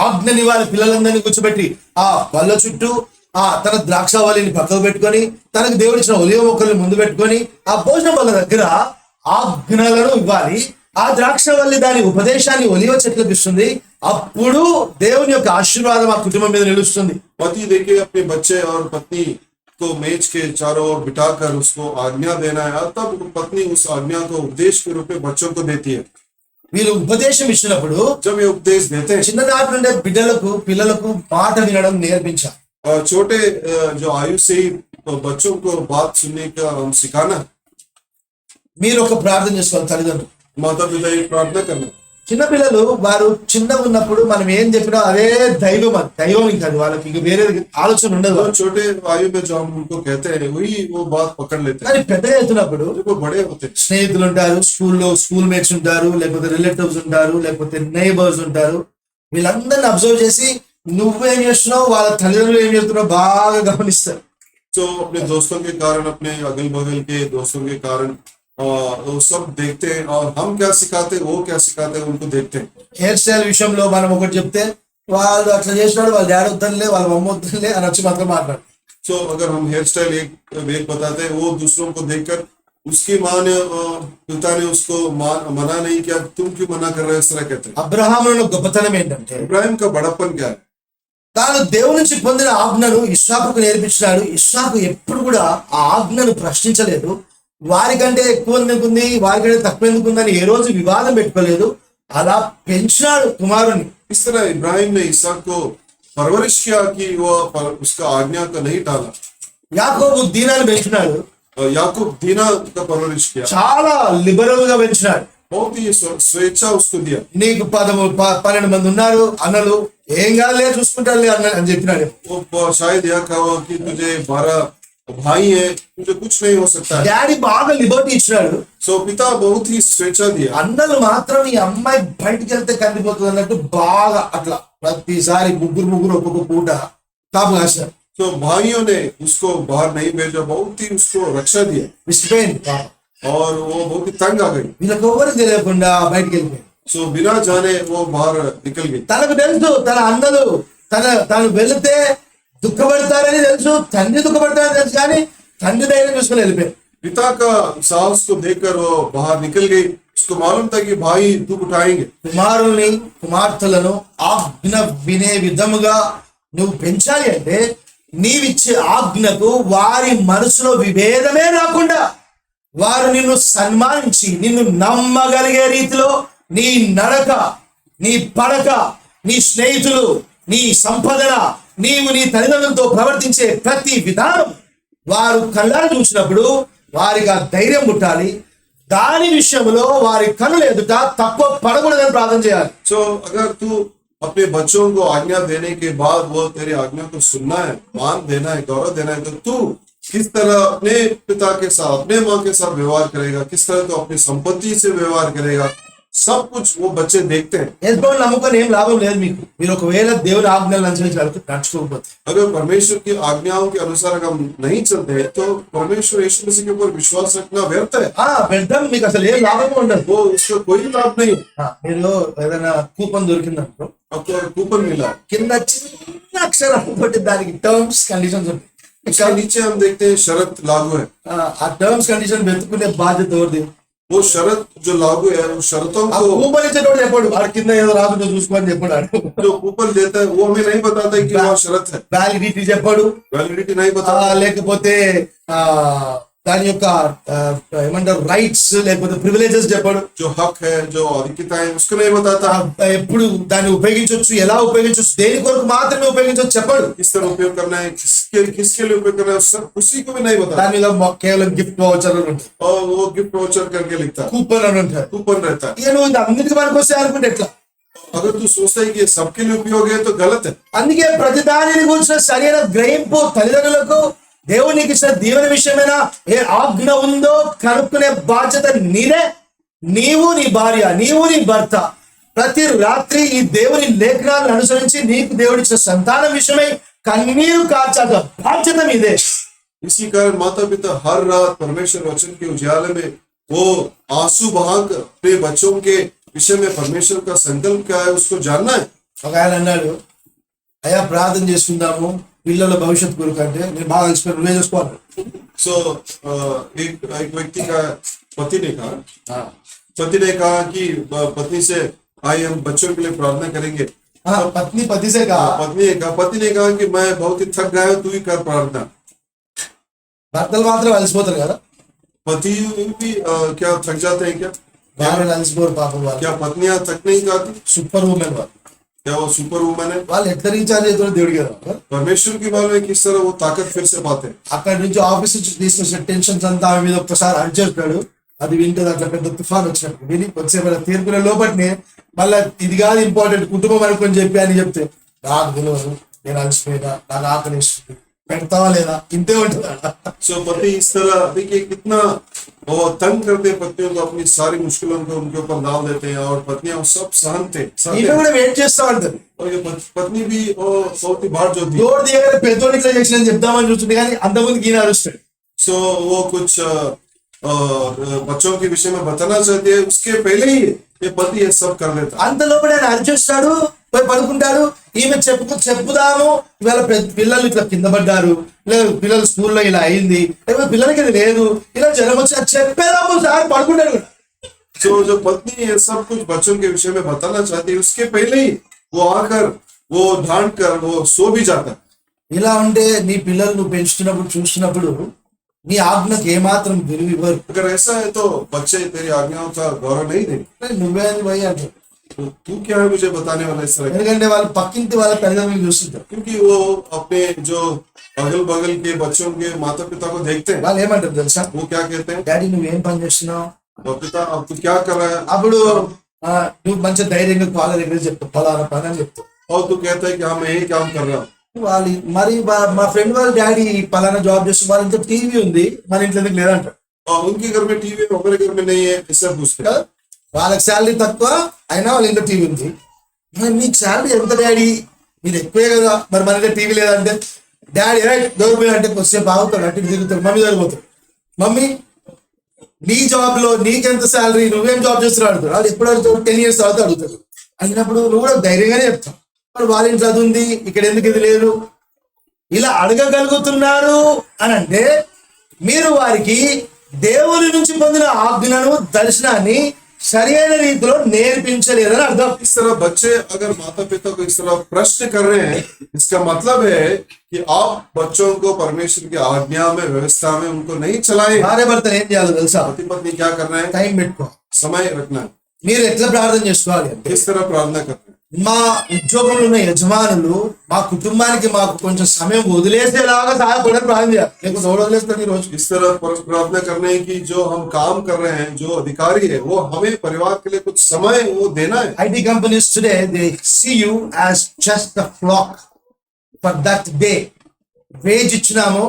ఆజ్ఞని ఇవ్వాలి. పిల్లలందరినీ కూర్చోబెట్టి ఆ వాళ్ళ చుట్టూ తన ద్రాక్షావళిని పక్కకు పెట్టుకొని తనకు దేవుడిచ్చిన ఒలివ మొక్కల్ని ముందు పెట్టుకొని ఆ భోజనం వాళ్ళ దగ్గర ఆజ్ఞలను ఇవ్వాలి. ఆ ద్రాక్షవల్లి దాని ఉపదేశాన్ని ఒలివ చెట్లకు ఇస్తుంది. అప్పుడు దేవుని యొక్క ఆశీర్వాదం ఆ కుటుంబం మీద నిలుస్తుంది. पति देखे अपने बच्चे और पत्नी को मेज के चारों ओर बिठाकर उसको आज्ञा देना है, तब पत्नी उस आज्ञा को उपदेश के रूप में बच्चों को देती है. వీళ్ళు ఉపదేశం ఇచ్చినప్పుడు जब ये उपदेश देते हैं, చిన్ననాటి నుండే పిల్లలకు మాట వినడం నేర్పించాలి. और छोटे जो आयु से ही बच्चों को बात सुनने का हम सिखाना है. మీరు ఒక ప్రార్థన చేసుకోవాలి తల్లిదండ్రులు. माता पिता एक प्रार्थना करना. చిన్నపిల్లలు వారు చిన్నగా ఉన్నప్పుడు మనం ఏం చెప్పినా అదే దైవం ఇంకా వాళ్ళకి ఇంక వేరే ఆలోచన ఉండదు. तो छोटे आयु में जो हम उनको कहते हैं वही वो बात पकड़ लेते हैं. కానీ పెద్దగా అవుతున్నప్పుడు जब वो बड़े होते हैं, స్నేహితులు ఉంటారు, స్కూల్ మేట్స్ ఉంటారు, లేకపోతే రిలేటివ్స్ ఉంటారు, లేకపోతే నైబర్స్ ఉంటారు. వీళ్ళందరిని అబ్జర్వ్ చేసి నువ్వేం చేస్తున్నావు, వాళ్ళ తల్లిదండ్రులు ఏం చేస్తున్నావు బాగా గమనిస్తారు. तो अपने दोस्तों के कारण, अपने अगल बगल के दोस्तों के कारण वो सब देखते हैं और हम क्या सिखाते हैं, वो क्या सिखाते हैं, उनको देखते हैं. హెయిర్ స్టైల్ విషయంలో మనం ఒకటి చెప్తే వాళ్ళు అట్లా చేసినాడు, వాళ్ళ డాడీ వద్దనిలే, వాళ్ళ మమ్మ వద్దనిలే అని వచ్చి మాత్రం మాట్లాడు. तो अगर हम हेयर स्टाइल एक बताते हैं, वो दूसरों को देखकर उसकी माँ ने पिता ने उसको मना नहीं किया, तुम क्यों मना कर रहे हो, इस तरह कहते हैं. అబ్రహాములో గొప్పతనం ఏంటంటే इब्राहिम का बड़प्पन क्या है? తాను దేవుని నుంచి పొందిన ఆజ్ఞను ఇస్సాకుకు నేర్పించినాడు. ఇస్సాకు ఎప్పుడు కూడా ఆ ఆజ్ఞను ప్రశ్నించలేదు. వారికంటే ఎక్కువ ఎందుకుంది, వారికంటే తక్కువ ఎందుకుందని ఏ రోజు వివాదం పెట్టుకోలేదు. అలా పెంచినాడు కుమారుని. इस तरह इब्राहिम ने इसहाक को परवरिश किया कि वो उसका आज्ञा को नहीं टाला. యాకోబు దీనాన్ని పెంచినాడు, याकूब दीना का परवरिश किया, చాలా లిబరల్ గా పెంచినాడు. बहुत ही स्वेच्छा उसको दिया। నీకు 12 మంది ఉన్నారు అన్నలు, ఏం కాదులే చూసుకుంటారులే అన్న అని చెప్పినాడు. वो शायद यह कहा कि तुझे 12 भाई है, तुझे कुछ नहीं हो सकता है। డాడీ బాగా లిబర్టీ ఇచ్చినాడు. सो पिता बहुत ही स्वेच्छा दिया। అన్నలు మాత్రం ఈ అమ్మాయి బయటికి వెళ్తే కందిపోతుంది అన్నట్టు బాగా అట్లా ప్రతిసారి ముగ్గురు ఒక్కొక్క పూట కాపు కాశారు. तो भाइयों ने उसको बाहर नहीं भेजा, बहुत ही उसको रक्षा दिया విసిపోయింది పాపం. और वो बहुत ही तंग आ गई। వీళ్ళకి ఎవరికి తెలియకుండా బయటికి వెళ్ళిపోయింది. सो बिना जाने वो बाहर निकल गई। తనకు తెలుసు తన అన్నలు తను వెళితే దుఃఖపడతారని తెలుసు, తండ్రి దుఃఖపడతారని తెలుసు, కానీ తండ్రి ధైర్యం చూసుకుని వెళ్ళిపోయాడు. पिता का साहस को देखकर वो बाहर निकल गई। उसको मालूम था कि भाई दुख उठाएंगे। కుమారుల్ని కుమార్తెలను ఆజ్ఞ వినే విధముగా నువ్వు పెంచాలి అంటే నీవిచ్చే ఆజ్ఞకు వారి మనసులో విభేదమే రాకుండా వారు నిన్ను సన్మానించి నిన్ను నమ్మగలిగే రీతిలో నీ నడక, నీ పడక, నీ స్నేహితులు, నీ సంపదన, నీవు నీ తల్లిదండ్రులతో ప్రవర్తించే ప్రతి విధానం వారు కళ్ళారా చూసినప్పుడు వారికి ఆ ధైర్యం పుట్టాలి. దాని విషయంలో వారి కన్నుల ఎదుట తక్కువ పడకూడదని ప్రార్థన చేయాలి. सो अगर तू अपने बच्चों को आज्ञा देने के बाद वो तेरी आज्ञा को सुनना है, मान देना है, गौरव देना है, तो तू किस तरह अपने पिता के साथ, अपने माँ के साथ व्यवहार करेगा, किस तरह तू अपनी संपत्ति से व्यवहार करेगा, सब कुछ वो बच्चे देखते हैं। యెహోవాను నమ్ముకొని ఏం లాభం లేదు మీకు, మీరు ఒకవేళ దేవుని ఆజ్ఞలను అనుసరించి నడుచుకోకపోతే. अगर परमेश्वर की आज्ञाओं के अनुसार अगर हम नहीं चलते हैं तो परमेश्वर यीशु मसीह के ऊपर विश्वास रखना व्यर्थ है। వ్యర్థం, మీకు అసలు ఏం లాభం ఉండదు. वो उसका कोई लाभ नहीं है। మీరు ఏదైనా కూపన్ దొరికిందనుకో, आपको कूपन मिला, కింద చిన్న అక్షరాలతోటి దానికి టర్మ్స్ కండిషన్స్ ఉంటాయి. उसके नीचे हम देखते हैं शर्त लागू है। ఆ టర్మ్స్ కండిషన్ వెతుక్కునే బాధ్యత ఎవరిది? वो शर्त जो लागू है, वो शर्तों ఆ को కూపన్ ఇచ్చేటోడు చెప్పాడు, వాడి కింద ఏదో రాసుకుంటే చూసుకోని చెప్పాడు. जो कूपन देता है वो हमें नहीं बताता है कि वहाँ शर्त है, వ్యాలిడిటీ చెప్పాడు, वैलिडिटी नहीं बताता। లేకపోతే దాని యొక్క ఏమంటారు రైట్స్ లేకపోతే ప్రివిలేజెస్ చెప్పాడు. जो हक है, जो अधिकता है, उसको नहीं बताता। ఎప్పుడు దాన్ని ఉపయోగించవచ్చు, ఎలా ఉపయోగించవచ్చు, దేని కొరకు మాత్రమే ఉపయోగించవచ్చు చెప్పాడు. किस तरह उपयोग करना है, किसके लिए उपयोग करना है, सब उसी को भी नहीं बताता। దాని మీద కేవలం గిఫ్ట్ వౌచర్ అని ఉంటుంది, और वो गिफ्ट वाउचर करके लिखता है, కూపన్ అని ఉంటుంది. कूपन रहता है। ఇక నువ్వు ఇది అన్నిటికీ మనకు వస్తే అనుకుంటే ఎట్లా? अगर तू सोचता है कि ये सबके लिए उपयोग है तो गलत है। అందుకే ప్రతి దానిని గురించిన సరైన గ్రహింపు తల్లిదండ్రులకు దేవునికి ఇచ్చిన దీవెన విషయమైనా ఏ ఆజ్ఞ ఉందో కనుక్కునే బాధ్యత నీదే. నీవు నీ భార్య, నీవు నీ భర్త ప్రతి రాత్రి ఈ దేవుని లేఖనాలను అనుసరించి నీకు దేవుడిచ్చిన సంతానం విషయమై కన్నీరు కార్చాక బాధ్యత మీదే. इसी कारण माता पिता हर रात परमेश्वर वचन के उजाले में वो आंसू बहाकर अपने बच्चों के विषय में परमेश्वर का संकल्प क्या है उसको जानना है। ఒక ఆయన అన్నాడు, అయ్యా ప్రార్థన చేసుకుందాము పిల్లల భవిష్యత్తు కొరకు అంటే, నేను బాగా కలిసిపోయి నువ్వే చేసుకోవాలి. सो एक व्यक्ति का पति ने कहा कि पत्नी से आइए हम बच्चों के लिए प्रार्थना करेंगे। పత్ని పతిసే కా पति ने कहा कि मैं बहुत ही थक गया हूं, तू ही कर प्रार्थना। భర్తలు మాత్రం అలసిపోతారు కదా, पति भी क्या थक जाते हैं क्या? భార్యలు అలసిపోరు పాపం. వాళ్ళు क्या पत्नियां थक नहीं जाती? సూపర్ ఉమెన్ వాళ్ళు. क्या वो सुपर वुमन है? వాళ్ళు ఎట్లా రీఛార్జ్ అవుతారో దేవుడికి కదా. परमेश्वर की मालूम है किस तरह वो ताकत फिर से पाते हैं। అక్కడి నుంచి ఆఫీస్ నుంచి తీసుకొచ్చిన టెన్షన్స్ అంతా ఆమె మీద ఒక్కసారి అడ్జస్టాడు, అది వింటది. అట్లా పెద్ద తుఫాన్ వచ్చినట్టు విని కొద్దిసేపు తీర్పుల లోపటినే మళ్ళీ ఇది కాదు ఇంపార్టెంట్ కుటుంబం అనుకొని చెప్పి అని చెప్తే, నాకు తెలియదు, నేను అలసిపోయినా, నాకు ఆకలి వేస్తుంది, పెడతావా లేదా, ఇంతే ఉంటుంది. सो पति इस तरह देखिए कितना वो तंग करते हैं पत्नियों को, अपनी सारी मुश्किलों को उनके ऊपर डाल देते हैं और पत्नियां वो सब सहते ఈమె కూడా వెయిట్ చేస్తా ఉంటుంది. और ये पत्नी भी वो बहुत ही बाढ़ जो दी। డోర్ దిగగానే పెద్దోడు ఇట్లా చేసిన చెప్దామని చూస్తుంటే కానీ అంతకుముందు ఈయన అరుస్తాడు. सो वो कुछ बच्चों के विषय में बताना चाहते हैं, उसके पहले ही ये पति ये सब कर देता। అంత లోపల ఆయన అరిచేస్తాడు, పోయి పడుకుంటాడు. ఈమె చెప్పుదాము ఇవాళ పిల్లలు ఇట్లా కింద పడ్డారు, లేదా పిల్లలు స్కూల్లో ఇలా అయింది, లేకపోతే పిల్లలకి ఇది లేదు, ఇలా జ్వరం వచ్చి చెప్పేదాము సార్ పడుకుంటాడు. तो जो पत्नी ये सब कुछ बच्चों के विषय में बताना चाहती है, उसके पहले ही वो आकर वो ढांढ कर वो सो भी जाता। ఇలా ఉంటే నీ పిల్లలు నువ్వు పెంచుతున్నప్పుడు చూస్తున్నప్పుడు నీ ఆజ్ఞకు ఏమాత్రం విలువ ఇవ్వరు. अगर ऐसा है तो बच्चे तेरी आज्ञाओं का गौरव नहीं देंगे। నువ్వే అని పోయి అంటారు. तो तू क्या है मुझे बताने वाला इस तरह का? ఎందుకంటే వాళ్ళు పక్కింటి వాళ్ళ తల్లిదండ్రులు చూస్తుంటారు. क्योंकि वो अपने जो अगल बगल के बच्चों के माता पिता को देखते हैं. వాళ్ళు ఏమంటారు తెలుసా? वो क्या कहते हैं? డాడీ నువ్వేం పని చేస్తున్నావు? और पिता अब तू क्या कर रहा है? అప్పుడు నువ్వు మంచి ధైర్యంగా వాళ్ళ దగ్గర చెప్తావు ఫలానా పని అని చెప్తావు. और तू कहता है कि हाँ मैं यही काम कर रहा हूँ. వాళ్ళు మరి మా ఫ్రెండ్ వాళ్ళ డాడీ పలానా జాబ్ చేస్తూ వాళ్ళ ఇంట్లో టీవీ ఉంది మన ఇంట్లో ఎందుకు లేదంటారు. और उनके घर में टीवी है, हमारे घर में नहीं है, ऐसा पूछते हैं. కదా? వాళ్ళకి శాలరీ తక్కువ అయినా వాళ్ళ ఇంట్లో టీవీ ఉంది. మరి మీకు శాలరీ ఎంత డాడీ? మీరు ఎక్కువే కదా, మరి మన ఇంట్లో టీవీ లేదంటే డాడీ దొరికిపోయి అంటే కొద్దిసేపు ఆగుతాడు, అటు ఇటు తిరుగుతాడు, మమ్మీ దొరికిపోతాడు. మమ్మీ నీ జాబ్ లో నీకెంత శాలరీ, నువ్వేం జాబ్ చేస్తున్నావు అడుగుతాడు. వాళ్ళు ఎప్పుడు అడుగుతాడు? 10 years తర్వాత అడుగుతాడు. అడిగినప్పుడు నువ్వు కూడా ధైర్యంగానే చెప్తావు, మరి వాళ్ళ ఇంట్లో అది ఉంది ఇక్కడ ఎందుకు ఇది లేదు. ఇలా అడగగలుగుతున్నారు అని అంటే మీరు వారికి దేవుని నుంచి పొందిన ఆజ్ఞలను దర్శనాన్ని సరైన రీతిలో నేర్పించలేదని అర్థం. इस तरह बच्चे अगर माता पिता को इस तरह प्रश्न कर रहे हैं, इसका मतलब है कि आप बच्चों को परमेश्वर की आज्ञा में व्यवस्था में उनको नहीं चलाए. భార్య భర్తలు ఏం చేయాలో తెలుసా? पति पत्नी क्या करना है? టైం పెట్టుకో. समय रखना है. మీరు ఎట్లా ప్రార్థన చేసుకోవాలి అంటే, किस तरह प्रार्थना करना है? మా ఉద్యోగంలో ఉన్న యజమానులు మా కుటుంబానికి మాకు కొంచెం సమయం వదిలేసేలాగా సహాయపడని ప్రార్థన చేయాలి. లేకపోతే ఎవరు వదిలేస్తారు ఈ రోజు? इस तरह प्रार्थना करना है कि जो हम काम कर रहे हैं, जो अधिकारी है, वो हमें परिवार के लिए कुछ समय वो देना है. IT companies today, they see you as just a flock for that day. Wage ఇచ్చినాము,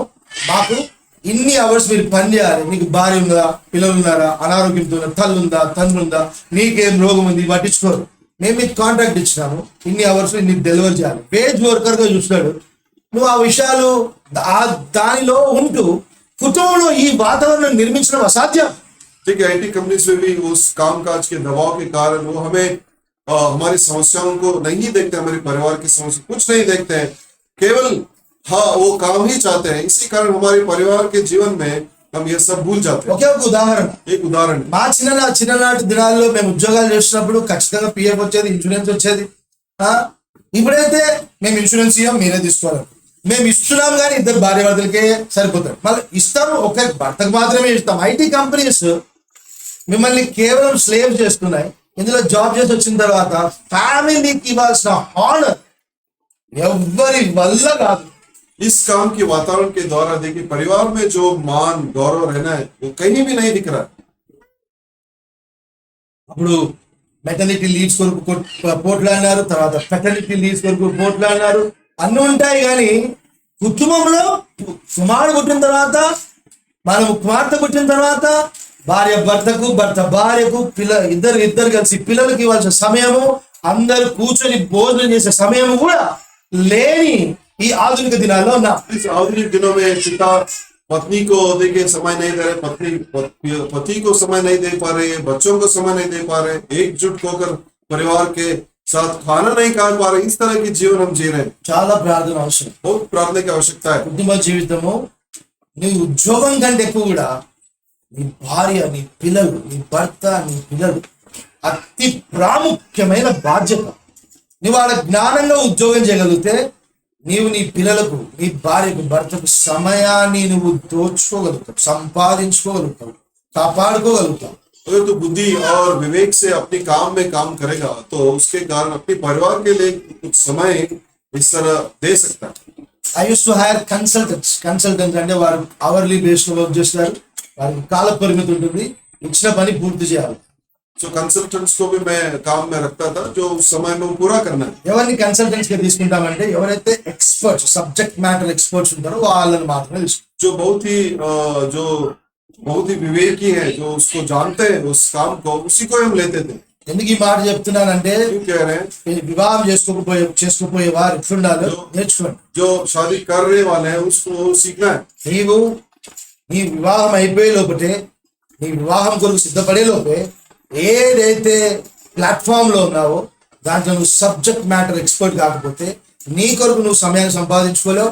మాకు ఇన్ని అవర్స్ మీరు పని చేయాలి. నీకు భార్య ఉందా, పిల్లలు ఉన్నారా, అనారోగ్యంతో ఉందా, తల్లి ఉందా, తండ్రి ఉందా, నీకేం రోగం ఉంది, పట్టించుకోరు. మేము మీకు కాంట్రాక్ట్ ఇచ్చినాము, ఇన్ని అవర్స్ నీకు డెలివర్ చేయాలి. వేజ్ వర్కర్ గా చూస్తాడు. నువ్వు ఆ విషయాలు దానిలో ఉంటూ కుటుంబంలో ఈ వాతావరణం నిర్మించడం అసాధ్యం. ठीक है, IT कंपनीज में भी उस कामकाज के दबाव के कारण वो हमें हमारी समस्याओं को नहीं देखते, हमारे परिवार की समस्या कुछ नहीं देखते हैं, केवल हाँ वो काम ही चाहते हैं. इसी कारण हमारे परिवार के जीवन में हम ये सब भूल जाते हैं. ఒకే ఒక ఉదాహరణ. एक उदाहरण है. మా చిన్ననాటి దినాల్లో మేము ఉద్యోగాలు చేస్తున్నప్పుడు ఖచ్చితంగా పిఎఫ్ వచ్చేది, ఇన్సూరెన్స్ వచ్చేది. ఇప్పుడైతే మేము ఇన్సూరెన్స్ ఇవ్వం, మీరే తీసుకోవాలి. మేము ఇస్తున్నాం కానీ ఇద్దరు భార్య భర్తలకే సరిపోతారు. మళ్ళీ ఇస్తాము, ఒక భర్తకు మాత్రమే ఇస్తాం. ఐటీ కంపెనీస్ మిమ్మల్ని కేవలం స్లేవ్ చేస్తున్నాయి. ఇందులో జాబ్ చేసి వచ్చిన తర్వాత ఫ్యామిలీకి ఇవ్వాల్సిన హానర్ ఎవ్వరి వల్ల కాదు. इस काम के वातावरण के द्वारा देखिए परिवार में जो मान गौरव रहना है वो कहीं भी नहीं दिख रहा. అప్పుడు మెటర్నిటీ లీవ్స్ కొరకు పోట్లాడినారు, తర్వాత ఫెటర్నిటీ లీవ్స్ కొరకు పోట్లాడినారు. అన్నీ ఉంటాయి కానీ కుటుంబంలో కుమారుడు పుట్టిన తర్వాత, మనం కుమార్తె పుట్టిన తర్వాత భార్య భర్తకు, భర్త భార్యకు, ఇద్దరు కలిసి పిల్లలకి ఇవ్వాల్సిన సమయము, అందరు కూర్చొని భోజనం చేసే సమయము కూడా లేని ఈ ఆధునిక దినాల్లో ఉన్నా. इस आधुनिक दिनों में पिता पत्नी को देखिए समय नहीं दे रहे, पति को समय नहीं दे पा रहे, बच्चों को समय नहीं दे पा रहे, एकजुट होकर परिवार के साथ खाना नहीं खा पा रहे. इस तरह की जीवन हम जी रहे हैं. చాలా ప్రార్థన అవసరం. बहुत प्रार्थना की आवश्यकता है. కుటుంబ జీవితము నీ ఉద్యోగం కంటే ఎక్కువ కూడా నీ భార్య, నీ పిల్లలు, నీ భర్త, నీ పిల్లలు అతి ప్రాముఖ్యమైన బాధ్యత. నువ్వు వాళ్ళ జ్ఞానంగా ఉద్యోగం చేయగలిగితే నీవు నీ పిల్లలకు, నీ భార్యకు, భర్తకు సమయాన్ని నువ్వు దోచుకోగలుగుతావు, సంపాదించుకోగలుగుతావు, కాపాడుకోగలుగుతావు. अगर तू बुद्धि और विवेक से अपने काम में काम करेगा तो उसके कारण अपने परिवार के लिए कुछ समय इस तरह दे सकता है. I use to hire consultants అంటే వారు అవర్లీ బేస్ లో వర్క్ చేస్తారు. వారికి కాల పరిమితి ఉంటుంది, ఇచ్చిన పని పూర్తి చేయాలి. So consultants को भी मैं काम में रखता था, जो उस समय में वो पूरा करना है. ఎవరిని కన్సల్టెంట్స్ గా తీసుకుంటామంటే ఎవరైతే ఎక్స్పర్ట్స్, సబ్జెక్ట్ మ్యాటర్ ఎక్స్పర్ట్స్ ఉంటారో వాళ్ళని మాత్రమే తీసుకుంటాం. जो बहुत ही विवेकी है, जो उसको जानते हैं उस काम को, उसी को हम लेते थे. ఎందుకు ఈ మాట చెప్తున్నానంటే क्यों कह रहे हैं? వివాహం చేసుకోకపోయే వారు ఎట్లుండాలో నేర్చుకోండి. जो शादी कर रहे वाले हैं उसको सीखना है. నీవు నీ వివాహం అయిపోయే లోపటే, నీ వివాహం కొరకు సిద్ధపడే లోపే ఏదైతే ప్లాట్ఫామ్ లో ఉన్నావో దాంట్లో నువ్వు సబ్జెక్ట్ మ్యాటర్ ఎక్స్పర్ట్ కాకపోతే నీ కొరకు నువ్వు సమయాన్ని సంపాదించుకోలేవు.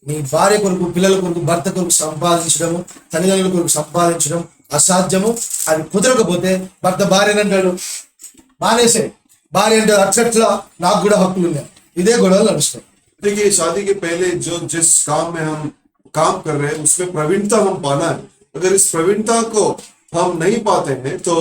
నీ భార్య కొరకు, పిల్లల కొరకు, భర్త కొరకు సంపాదించడము, తల్లిదండ్రుల కొరకు సంపాదించడం అసాధ్యము. అది కుదరకపోతే భర్త భార్యని అంటాడు, మానేసే. భార్య అంటే అట్లా నాకు కూడా హక్కులు ఉన్నాయి. ఇదే గొడవలు నడుస్తాయి. देखिए शादी के पहले जो जिस काम में हम काम कर रहे हैं उसमें प्रवीणता हम पाना है. अगर इस प्रवीणता को हम नहीं पाते हैं तो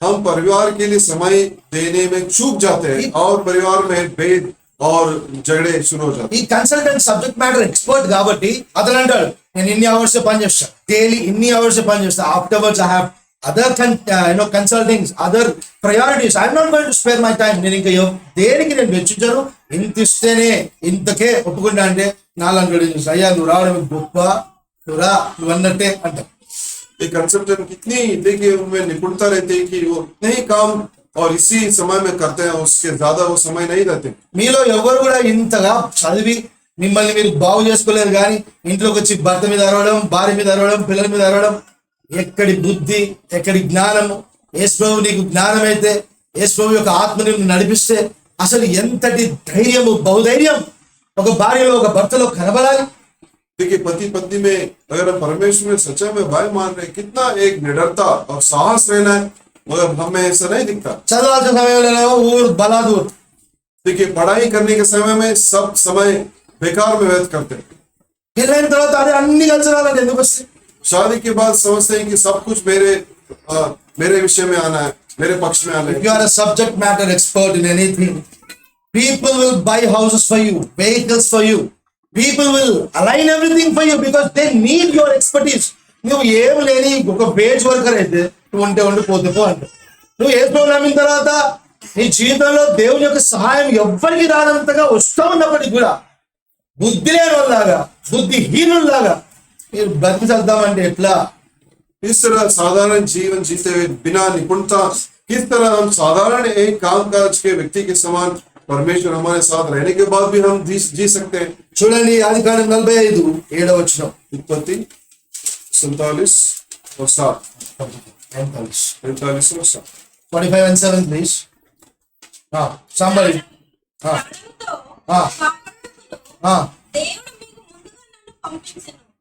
हम परिवार के लिए समय देने में चूक जाते हैं और परिवार में भेद और झगड़े शुरू हो जाते ఈ కన్సల్టెంట్ సబ్జెక్ట్ మ్యాటర్ ఎక్స్పర్ట్ కాబట్టి అతను అంటాడు నేను ఇన్ని అవర్స్ పని చేస్తా, డైలీ ఇన్ని అవర్స్ పని చేస్తా, afterwards I have other consultings, other priorities, I'm not going to spare my time. నేను ఇంకా దేనికి నేను వెచ్చించను, ఇంత ఇస్తేనే ఇంతకే ఒప్పుకుంటా అంటే నాలుగు అయ్యా నువ్వు రావడం గొప్ప, నువ్వు రా నువ్వు అన్నట్టే అంట. हैं। एक कंसल्टेंट कितनी देखिए उनमें निपुणता रहती है कि वो इतने ही काम और इसी समय में करते हैं, उसके ज्यादा वो समय नहीं रहते। మీలో ఎవరు కూడా ఇంతగా చదివి మిమ్మల్ని మీరు బాగు చేసుకోలేరు, కానీ ఇంట్లోకి వచ్చి భర్త మీద అరవడం, భార్య మీద అరవడం, పిల్లల మీద అరవడం, ఎక్కడి బుద్ధి ఎక్కడి జ్ఞానము. యేసు ప్రభు నీకు జ్ఞానం అయితే, యేసు ప్రభు యొక్క ఆత్మ నిన్ను నడిపిస్తే అసలు ఎంతటి ధైర్యము, బహుధైర్యం ఒక భార్యలో ఒక భర్తలో కనబడాలి. देखिए पति पत्नी में अगर हम परमेश्वर में सच्चाई में भाई मान रहे हैं, कितना एक निडरता और साहस रहना है, मगर हमें ऐसा नहीं दिखता। చదవాల్సిన సమయంలో ఊరు బలాదూర్, देखिए पढ़ाई करने के समय में सब समय बेकार में व्यर्थ करते हैं। పెళ్ళైన తర్వాత అదే అన్ని కలిసి రాలేదు, ఎందుకు వస్తాయి? शादी के बाद समझते हैं कि सब कुछ मेरे विषय में आना है, मेरे पक्ष में आना If है। you are a subject matter expert in anything, people will buy houses for you, vehicles for you. People will align everything for you because they need your expertise. నువ్వు ఏం లేని ఒక పేజ్ వర్కర్ అయితే నువ్వు ఉంటే పోతే పో అంటే, నువ్వు ఏ నమ్మిన తర్వాత నీ జీవితంలో దేవుని యొక్క సహాయం ఎవ్వరికి రానంతగా వస్తూ ఉన్నప్పటికీ కూడా బుద్ధి లేని వాళ్ళలాగా, బుద్ధిహీనుల్లాగా మీరు బ్రతికిద్దామంటే ఎట్లా? इस तरह साधारण जीवन जीते हुए बिना निपुणता किस तरह हम साधारण एक कामकाज के व्यक्ति के समान परमेश्वर हमारे साथ रहने के बाद भी हम जी सकते हैं। చూడండి ఆదికాండం 45:7 వచనం. उत्पत्ति 47 और 7, 45 और 7। 45 and 7 please. Somebody.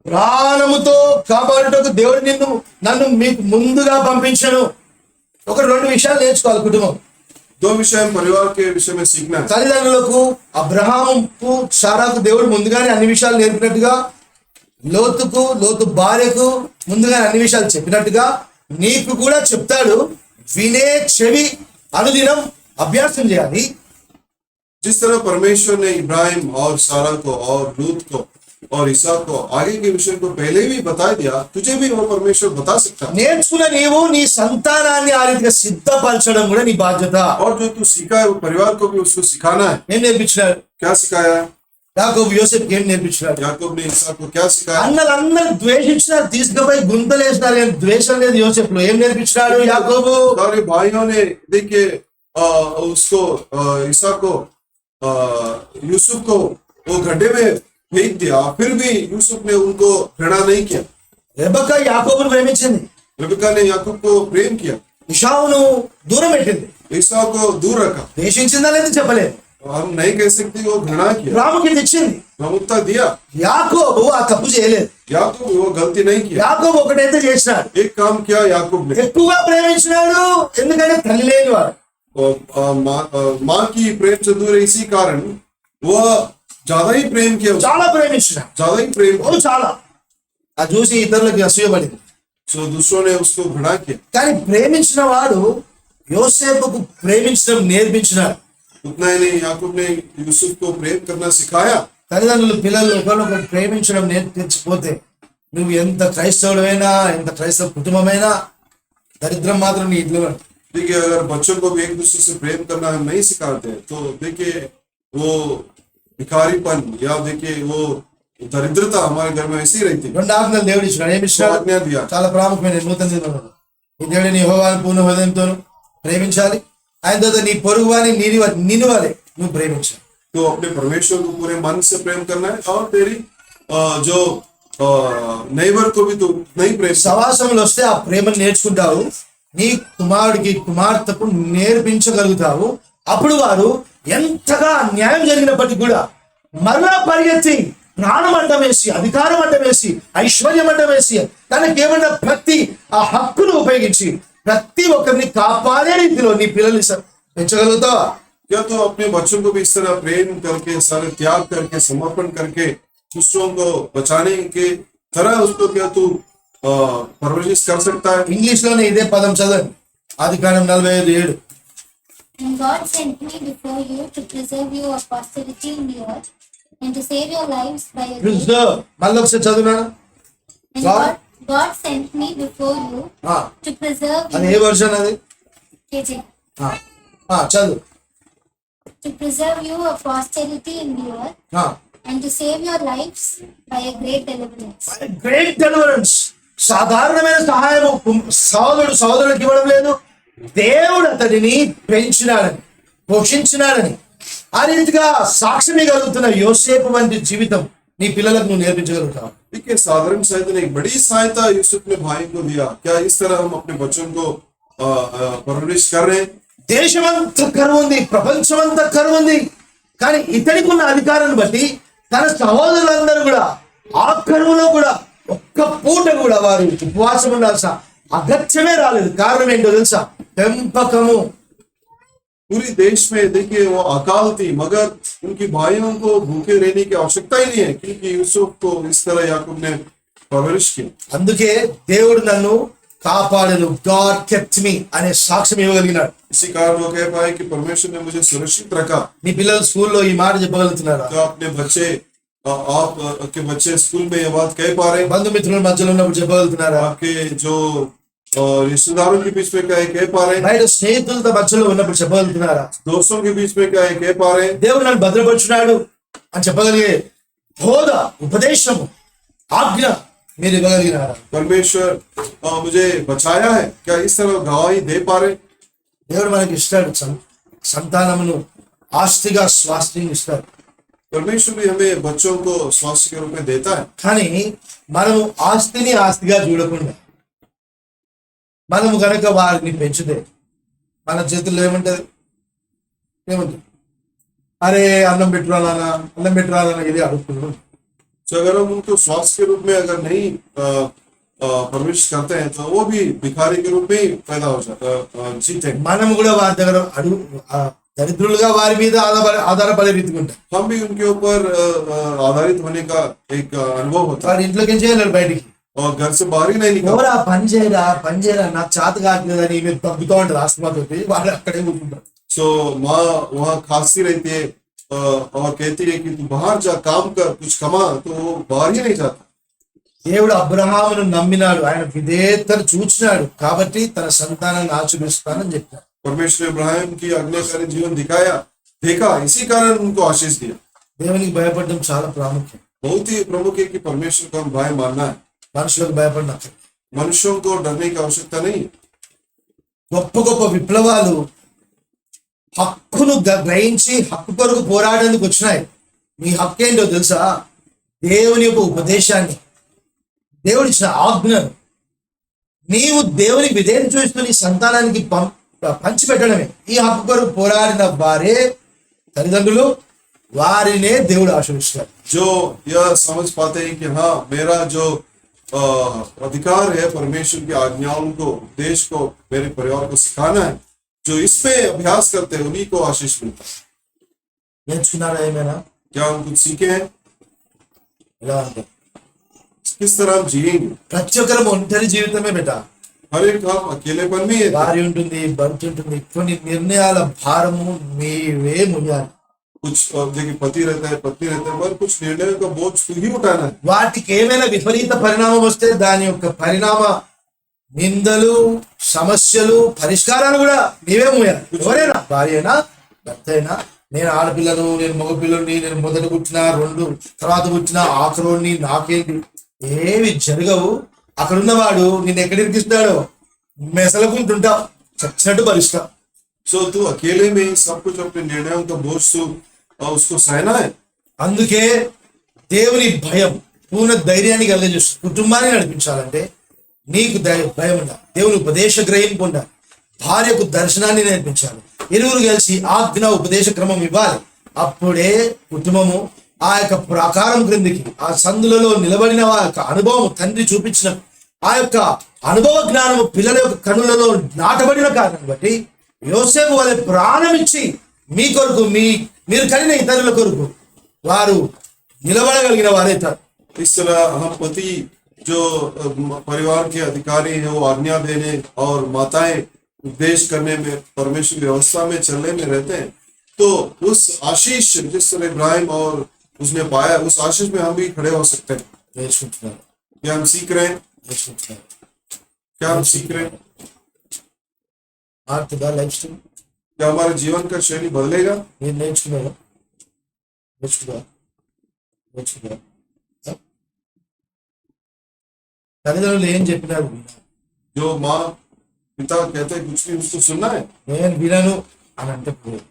ప్రాణముతో కాపాడుటకు దేవుడు నన్ను మీకు ముందుగా పంపించను. ఒక రెండు విషయాలు నేర్చుకోవాలి కుటుంబం. दो विषय परिवार के विषय में सीखना है। తల్లిదండ్రులకు అబ్రహాముకు సారాకు దేవుడు ముందుగానే అన్ని విషయాలు నేర్పినట్టుగా, లోతు భార్యకు ముందుగానే అన్ని విషయాలు చెప్పినట్టుగా నీకు కూడా చెప్తాడు. వినే చెవి అనుదినం అభ్యాసం చేయాలి. जिस तरह परमेश्वर ने इब्राहिम और सारा को और लूत को और ईसा को आगे के विषय को पहले भी बता दिया, तुझे भी वो परमेश्वर बता सकता है। నేర్చుకున్న నీవు నీ సంతానాన్ని ఆ రీతిగా సిద్ధపరచడం కూడా నీ బాధ్యత. और जो तू सीखा है वो परिवार को भी उसको सिखाना है। ఏం నేర్పించినాడు? क्या सिखाया? యాకోబు యోసేపుకి ఏం నేర్పించినాడు? याकूब ने ईसा को क्या सिखाया? అందరూ ద్వేషించినారు, తీసుకుపోయి గుంతలేసినారు, ఏం ద్వేషం లేదు యోసేపులో. ఏం నేర్పించినాడు యాకోబు? सारे भाइयों ने देखिए उसको ईसा को यूसुफ को वो गड्ढे में फेंक दिया, फिर भी यूसुफ ने उनको घृणा नहीं किया। రెబెక్క యాకోబును ప్రేమించింది, रिबेका ने याकूब को प्रेम किया, ఇషావును దూరం పెట్టింది. ईसा को दूर रखा। ద్వేషించిందా లేదు చెప్పలేదు, हम नहीं कह सकते वो घृणा किया, ప్రాముఖ్యత ఇచ్చింది. प्रमुखता दिया। యాకోబు ఆ తప్పు చేయలేదు. याकूब वो गलती नहीं किया। యాకోబు ఒకటైతే చేసినాడు, एक काम किया याकूब ने, ఎక్కువగా ప్రేమించినాడు. ఎందుకంటే తల్లి లేనివాడు. माँ की प्रेम से दूर है, इसी कारण वह ज्यादा ही प्रेम किया, చాలా ప్రేమించినాడు, ज्यादा ही प्रेम ఓ చాలా. అది చూసి ఇతరులకి అసూయపడింది. सो दूसरों ने उसको घृणा किया। కానీ ప్రేమించిన వాడు యోసేపుకు ప్రేమించడం నేర్పించినాడు. उतना ही नहीं, याकूब ने यूसुफ को प्रेम करना सिखाया। తల్లిదండ్రులు పిల్లలు ఒకరినొకరు ప్రేమించడం నేర్పించకపోతే నువ్వు ఎంత క్రైస్తవుడైనా, ఎంత క్రైస్తవ కుటుంబమైనా దరిద్రం మాత్రం నీ ఇంట్లో. देखिए अगर बच्चों को भी एक दूसरे से प्रेम करना हम नहीं सिखाते तो देखिए वो भिखारीपन या देखिए वो दरिद्रता हमारे घर में ऐसी ही रहती है। రెండు ఆజ్ఞలు దేవుడు ఇచ్చినాడు. ఏమి तो ఇచ్చినాడు? आज्ञा दिया, చాలా ప్రాముఖ్యమైన నూతన నిబంధన. ఈ దేవుడిని యెహోవాను పూర్ణ హృదయంతోను ప్రేమించాలి, ఆయన తర్వాత నీ పొరుగు వాని నిన్ను వాలే నువ్వు ప్రేమించాలి. तो अपने परमेश्वर को पूरे मन से प्रेम करना है और तेरी जो नेबर को भी तो नहीं प्रेम। సవాసములు వస్తే ఆ ప్రేమను నేర్చుకుంటావు, నీ కుమారుడికి కుమార్తెకు నేర్పించగలుగుతావు. అప్పుడు వారు ఎంతగా న్యాయం జరిగినప్పటికీ కూడా మరలా పరిగెత్తి ప్రాణం అడ్డం వేసి, అధికారం అడ్డం వేసి, ఐశ్వర్యం అడ్డం వేసి, తనకి ఏమన్నా ప్రతి ఆ హక్కును ఉపయోగించి ప్రతి ఒక్కరిని కాపాడే రీతిలో నీ పిల్లల్ని పెంచగలుగుతావా? क्या तो अपने बच्चों को भी इस तरह प्रेम करके, सारे त्याग करके, समर्पण करके दूसरों को बचाने के तरह उसको क्या तू परवरिश कर सकता है? ఇంగ్లీష్ లోనే ఇదే పదం చదవండి. ఆదికాండం 45:7. And God sent me before you to preserve your posterity in the earth and to save your lives by a great. Preserve మళ్ళీ ఒకసారి చదువునాను. And God- God sent me before you to preserve అది you. A version అది? KJ. చదువు. To preserve you a posterity in the earth and to save your lives by a great deliverance. Great deliverance. సాధారణమైన సహాయము సోదరుడికి ఇవ్వడం లేదు, దేవుడు అతడిని పెంచినాడని, పోషించినాడని. ఆ రీతిగా సాక్ష్యం ఇవ్వగలుగుతున్న యోసేపు వంటి జీవితం నీ పిల్లలకు నువ్వు నేర్పించగలుగుతావు. देखिए साधारण सहायता ने एक बड़ी सहायता यूसुफ ने भाई को दिया। क्या इस तरह हम अपने बच्चों को परवरिश कर रहे हैं? దేశమంతా కరువు ఉంది, ప్రపంచమంతా కరువు ఉంది, కానీ ఇతనికి ఉన్న అధికారాన్ని బట్టి తన సహోదరులందరూ కూడా ఆ కరువులో కూడా ఒక్క పూట కూడా వారు ఉపవాసం ఉండాల్సిన అగత్యమే రాలేదు. కారణం ఏంటో తెలుసా? పెంపకము. पूरी देश में देखिए वो अकाल थी, मगर उनकी भाइयों को भूखे रहने की आवश्यकता ही नहीं है, क्योंकि यूसुफ को इस तरह याकूब ने परवरिश की। అందుకే దేవుడు నన్ను కాపాడను, గాడ్ కెప్ట్ మీ అనే సాక్ష్యం ఇవ్వగలిగినాడు. इसी कारण वो कह पाए कि परमेश्वर ने मुझे सुरक्षित रखा। నీ పిల్లలు స్కూల్లో ఈ మాట చెప్పగలుగుతున్నారా? तो अपने बच्चे आपके बच्चे स्कूल में ये बात कह पा रहे हैं? బంధుమిత్రుల మధ్యలో ఉన్నప్పుడు చెప్పగలుగుతున్నారా? आपके जो रिश्तेदारों के बीच में क्या है कह पा रहे हैं? బయట స్నేహితులతో మధ్యలో ఉన్నప్పుడు చెప్పగలుగుతున్నారా? दोस्तों के बीच में क्या है कह पा रहे हैं? దేవుడు నన్ను భద్రపరుచున్నాడు అని చెప్పగలిగే హోదా, ఉపదేశము, ఆజ్ఞ మీరు ఇవ్వగలిగినారా? परमेश्वर मुझे बचाया है, क्या इस तरह गवाही दे पा रहे हैं? దేవుడు మనకి ఇస్తాడు సంతానమును ఆస్తిగా స్వాస్థ్యం ఇస్తాడు. परमेश्वर भी हमें बच्चों को स्वास्थ्य के रूप में देता है। కానీ మనము ఆస్తిని ఆస్తిగా చూడకుండా మనము కనుక వారిని పెంచితే మన చేతుల్లో ఏముంటది? అరే అన్నం పెట్టురాలన్నా, అన్నం పెట్టురాలన్నా ఇది అడుగుతున్నాం. तो अगर हम उनको स्वास्थ्य के रूप में अगर नहीं परवरिश करते हैं तो वो भी भिखारी के रूप में ही पैदा हो जाता जीते हैं। మనం కూడా వారి దగ్గర దరిద్రులుగా వారి మీద ఆధారపడే రీతిగా ఉంటాం. हम भी उनके ऊपर आधारित होने का एक अनुभव होता है వారి ఇంట్లోకి ఏం చేయలేరు బయటికి. और घर से बाहर ही नहीं निकलते। ఎవరా పని చేయరా నాకు చేత కావట్లేదని మీరు తగ్గుతూ ఉంటారు ఆస్తమాతోటి, వాడు అక్కడే కూర్చుంటారు. तो माँ वहाँ खांसी रहती है और कहती है कि तू बाहर जा, काम कर, कुछ कमा, तो वो बाहर ही नहीं जाता। దేవుడు అబ్రహామును నమ్మినాడు, ఆయన విధేయతను చూచినాడు కాబట్టి తన సంతానాన్ని ఆశీర్వదిస్తానని చెప్పాడు. परमेश्वर ने इब्राहिम की आज्ञाकारी जीवन देखा, इसी कारण उनको आशीष दिया। దేవునికి భయపడడం చాలా ప్రాముఖ్యం. बहुत ही प्रमुख है कि परमेश्वर का हम भाई मानना है। మనుషులకు భయపడిన मनुष्यों को डरने की आवश्यकता नहीं है। గొప్ప గొప్ప విప్లవాలు హక్కును గ్రహించి హక్కు కొరకు పోరాడేందుకు వచ్చినాయి. నీ హక్కు ఏంటో తెలుసా? దేవుని యొక్క ఉపదేశాన్ని, దేవుడిచ్చిన ఆజ్ఞను నీవు దేవునికి విధేయత చూస్తూ నీ సంతానానికి పంచిపెట్టడమే. ఈ హక్కు కొరకు పోరాడిన వారే తల్లిదండ్రులు, వారినే దేవుడు ఆశీర్వదిస్తాడు. जो यह समझ पाते हैं कि हाँ मेरा जो अधिकार है परमेश्वर की आज्ञाओं को, उपदेश को मेरे परिवार को सिखाना है, जो इसमें अभ्यास करते हैं उन्हीं को आशीष मिलता है। నేర్చుకున్నారా ఏమైనా? क्या हम कुछ सीखे हैं? ఎలా అంటే किस तरह हम जिएंगे? ప్రతి ఒక్కరు ఒంటరి జీవితమే బెట. हर एक हम अकेलेपन में है। భార్య ఉంటుంది, భర్త ఉంటుంది, కొన్ని నిర్ణయాల భారము మీవే ముయ్యాలి. कुछ देखिए पति रहता है, पत्नी रहता है, पर कुछ निर्णयों का बोझ तू ही उठाना है। వాటికి ఏమైనా విపరీత పరిణామం వస్తే దాని యొక్క పరిణామ నిందలు, సమస్యలు, పరిష్కారాలు కూడా నీవే మోయాలి. ఎవరైనా, భార్య అయినా భర్త అయినా. నేను ఆడపిల్లను, నేను మగపిల్లని, నేను మొదట పుట్టినా, రెండు తర్వాత పుట్టినా, ఆఖరోని నాకేంటి, ఏవి జరగవు. అక్కడున్నవాడు నిన్ను ఎక్కడ ఇరికిస్తాడో మెసలుకుంటుంటావు, చచ్చినట్టు భరిస్తావు. सो तू अकेले में ही सब कुछ अपने निर्णयों का बोझ तू उसको सहना है। అందుకే దేవుని భయం పూర్ణ ధైర్యాన్ని కలిగజేస్తుంది. కుటుంబాన్ని నడిపించాలంటే నీకు భయం ఉండాలి, దేవుని ఉపదేశ గ్రహింపు ఉండాలి, భార్యకు దర్శనాన్ని నేర్పించాలి, ఇరువురు కలిసి ఆజ్ఞ ఉపదేశ క్రమం ఇవ్వాలి. అప్పుడే కుటుంబము ఆ యొక్క ప్రాకారం క్రిందికి, ఆ సందులలో నిలబడిన ఆ యొక్క అనుభవం, తండ్రి చూపించిన ఆ యొక్క అనుభవ జ్ఞానము పిల్లల యొక్క కనులలో నాటబడిన కారణం బట్టి యోసేపు వలె ప్రాణం ఇచ్చి మీ కొరకు, మీరు కలిగిన ఇతరుల కొరకు వారు నిలబడగలిగిన వారైతారు. इस तरह हम पति जो परिवार के अधिकारी हैं वो आज्ञा देने, और माताएं उपदेश करने में, परमेश्वर की व्यवस्था में चलने में रहते हैं, तो उस आशीष जिस तरह इब्राहिम और उसने पाया, उस आशीष में हम भी खड़े हो सकते हैं। నేర్చుకుంటున్నారు क्या हम सीख रहे हैं? నేర్చుకుంటున్నారు क्या हम सीख रहे हैं? మారుతుందా లైఫ్ స్టైల్ क्या हमारे जीवन का शैली बदलेगा? మీరు నేర్చుకున్నారా నేర్చుకున్నా తల్లిదండ్రులు ఏం చెప్పినారు వినా जो माँ पिता कहते हैं कुछ भी उसको सुनना है, నేను వినను అని అంటే పోయేది.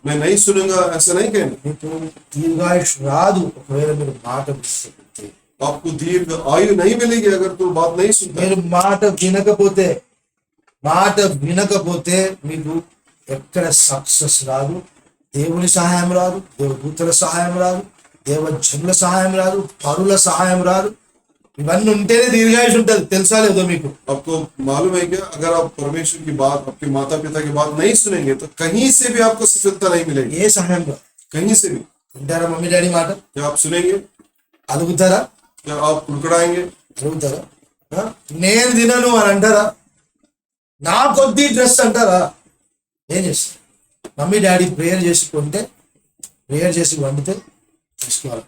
मैं नहीं सुनूंगा ऐसा नहीं कहना। మీకు దీర్ఘాయుష్ రాదు ఒకవేళ మీరు మాట వినకపోతే. आपको दीर्घ आयु नहीं मिलेगी अगर तू बात नहीं सुनता। మీరు మాట వినకపోతే మీకు ఎక్కడ సక్సెస్ రాదు, దేవుని సహాయం రాదు, దేవదూతల సహాయం రాదు, దేవజనుల సహాయం రాదు, పరుల సహాయం రాదు. ఇవన్నీ ఉంటేనే దీర్ఘాయుష్ ఉంటుంది. తెలుసా లేదో మీకు? आपको मालूम है क्या, अगर आप परमेश्वर की बात, आपके माता पिता की बात नहीं सुनेंगे तो कहीं से भी आपको सफलता नहीं मिलेगी, ఏ సహాయం రాదు. कहीं से भी। వింటారా మమ్మీ డాడీ మాట? क्या आप सुनेंगे? అలుగుతారా? क्या आप कुड़कुड़ाएंगे? అలుగుతారా? నేను తినను అని అంటారా? నా కొద్ది డ్రెస్ అంటారా? ఏం చేస్తారు? మమ్మీ డాడీ ప్రేయర్ చేసుకుంటే, ప్రేయర్ చేసి వండితే తీసుకోవాలి.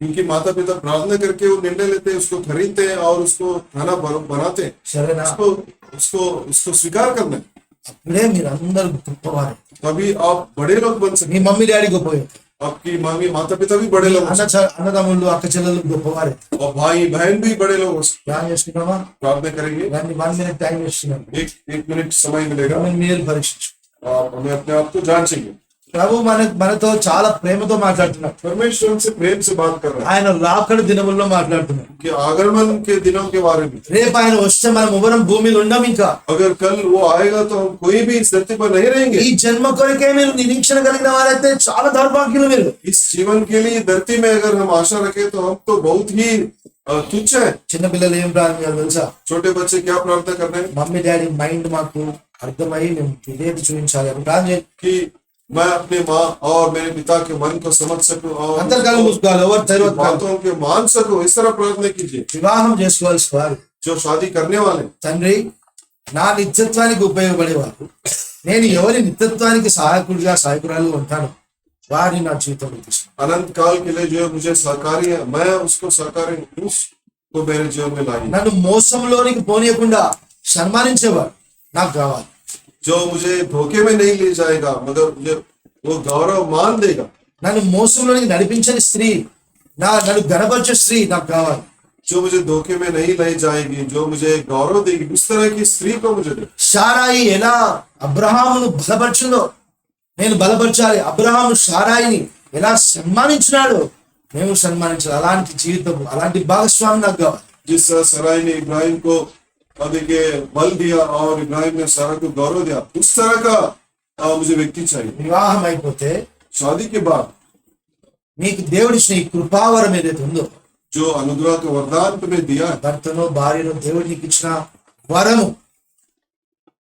क्योंकि माता पिता प्रार्थना करके वो निर्णय लेते हैं, उसको खरीदते हैं और उसको खाना बनाते हैं, సరేనా? उसको उसको स्वीकार करना है, అప్పుడే మీరు అందరు గొప్పవారు. तभी आप बड़े लोग बन सकते మీ మమ్మీ డాడీ గొప్పవారు, हैं। आपकी मामी माता पिता भी बड़े लोग हो सकते అన్నదమ్ముళ్ళు అక్క చెల్లెలు గొప్పవారు. हैं, और भाई बहन भी बड़े लोग हो सकते ప్లాన్ చేసుకున్నామా? हैं। प्रार्थना करेंगे, 1 minute టైం ఇస్తున్నాను. एक मिनट समय मिलेगा, మీరు పరీక్షించు. आप हमें अपने आप को जांचेंगे। ప్రభు మనతో చాలా ప్రేమతో మాట్లాడుతున్నారు. परमेश्वर से प्रेम से बात कर रहे हैं ఆయన రాకడ దినముల్లో మాట్లాడుతున్నారు. कि आगमन के दिनों के बारे में। రేపు ఆయన వస్తే మనం ఎవరం భూమిలో ఉండం. ఇంకా अगर कल वो आएगा तो हम कोई भी इस धरती पर नहीं रहेंगे। ఈ జన్మ కొరకే మీరు నిరీక్షణ కలిగిన వారైతే చాలా దౌర్భాగ్యులు మీరు. इस जीवन के लिए धरती में अगर हम आशा रखें तो हम तो बहुत ही तुच्छ है। చిన్నపిల్లలు ఏం ప్రార్థన తెలుసా? छोटे बच्चे क्या प्रार्थना कर रहे हैं మమ్మీ డాడీ మైండ్ మాకు అర్థమై మేము ఇదేది చూపించాలి అని ప్రార్థన చేయండి. कि मैं अपने माँ और मेरे पिता के मन को समझ सकूं और అంతర్కాలం చూసుకోవాలి. ఎవరు తెలియదు కాదు. बातों के मान सकूं, इस तरह प्रार्थना कीजिए। వివాహం చేసుకోవాల్సిన వారు जो शादी करने वाले, తండ్రి నా నిత్యత్వానికి ఉపయోగపడేవారు, నేను ఎవరి నిత్యత్వానికి సహాయకురాలు ఉంటాను వారిని నా జీవితంలో తీసుకున్నాను. अनंत काल के लिए जो मुझे सहकारी है, मैं उसको सहकारी उसको मेरे जीवन में लाई। నన్ను మోసంలోనికి పోనీయకుండా సన్మానించేవాడు నాకు కావాలి. जो मुझे धोखे में नहीं ले जाएगा मगर मुझे वो गौरव मान देगा। నన్ను మోసంలోనికి నడిపించని స్త్రీ, నన్ను గణపరిచే స్త్రీ నాకు కావాలి. जो मुझे धोखे में नहीं ले जाएगी, जो मुझे गौरव देगी, उस तरह की स्त्री को मुझे दे। సారాయి ఎలా అబ్రహామును బలపరిచిందో నేను బలపరచాలి. అబ్రహాము సారాయిని ఎలా సన్మానించినాడో మేము సన్మానించాలి. అలాంటి జీవితం, అలాంటి భాగస్వామి నాకు కావాలి. जिस सराय ने इब्राहिम को देखिए बल दिया और इब्राहिम ने सारा को गौरव दिया, उस तरह का मुझे व्यक्ति चाहिए। వివాహం అయిపోతే शादी के बाद మీకు దేవుడిచ్చిన ఈ కృపావరం ఏదైతే ఉందో, जो अनुग्रह का वरदान तुम्हें दिया, భర్తను భార్యను దేవుడు నీకు ఇచ్చిన వరము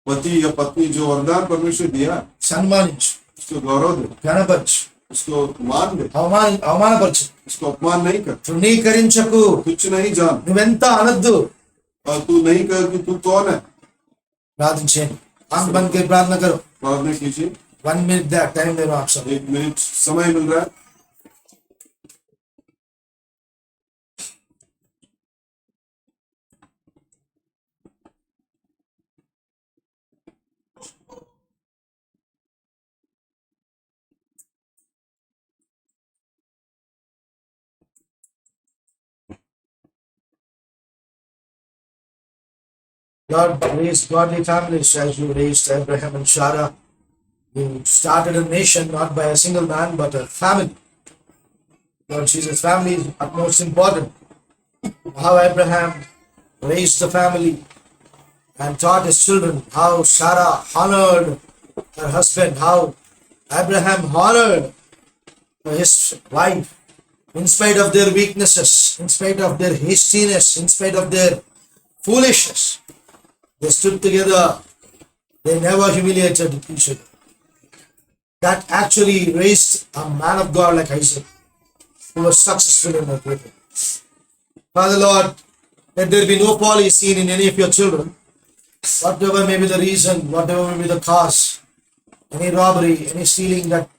पति या पत्नी जो वरदान परमेश्वर दिया, సన్మానించు, उसको गौरव दे, గణపరచు, उसको मान दे, అవమానపరచు, उसको अपमान नहीं कर, తృణీకరించకు. कुछ नहीं जान, నువ్వెంత అనద్దు. और तू नहीं कर कि तू कौन है। ప్రార్థన చేయండి. ఆంख बंद के प्रार्थना करो. प्रार्थना कीजिए। 1 minute टाइम दे रहा हूं आप सब. 1 मिनट समय मिल रहा है। Lord, raise godly families as you raised Abraham and Sarah. You started a nation not by a single man but a family. Lord Jesus, family is utmost important. How Abraham raised the family and taught his children, how Sarah honored her husband, how Abraham honored his wife in spite of their weaknesses, in spite of their hastiness, in spite of their foolishness. They stood together. They never humiliated each other. That actually raised a man of God like Isaac, who was successful in everything. Father Lord, let there be no folly seen in any of your children. Whatever may be the reason, whatever may be the cause, any robbery, any stealing that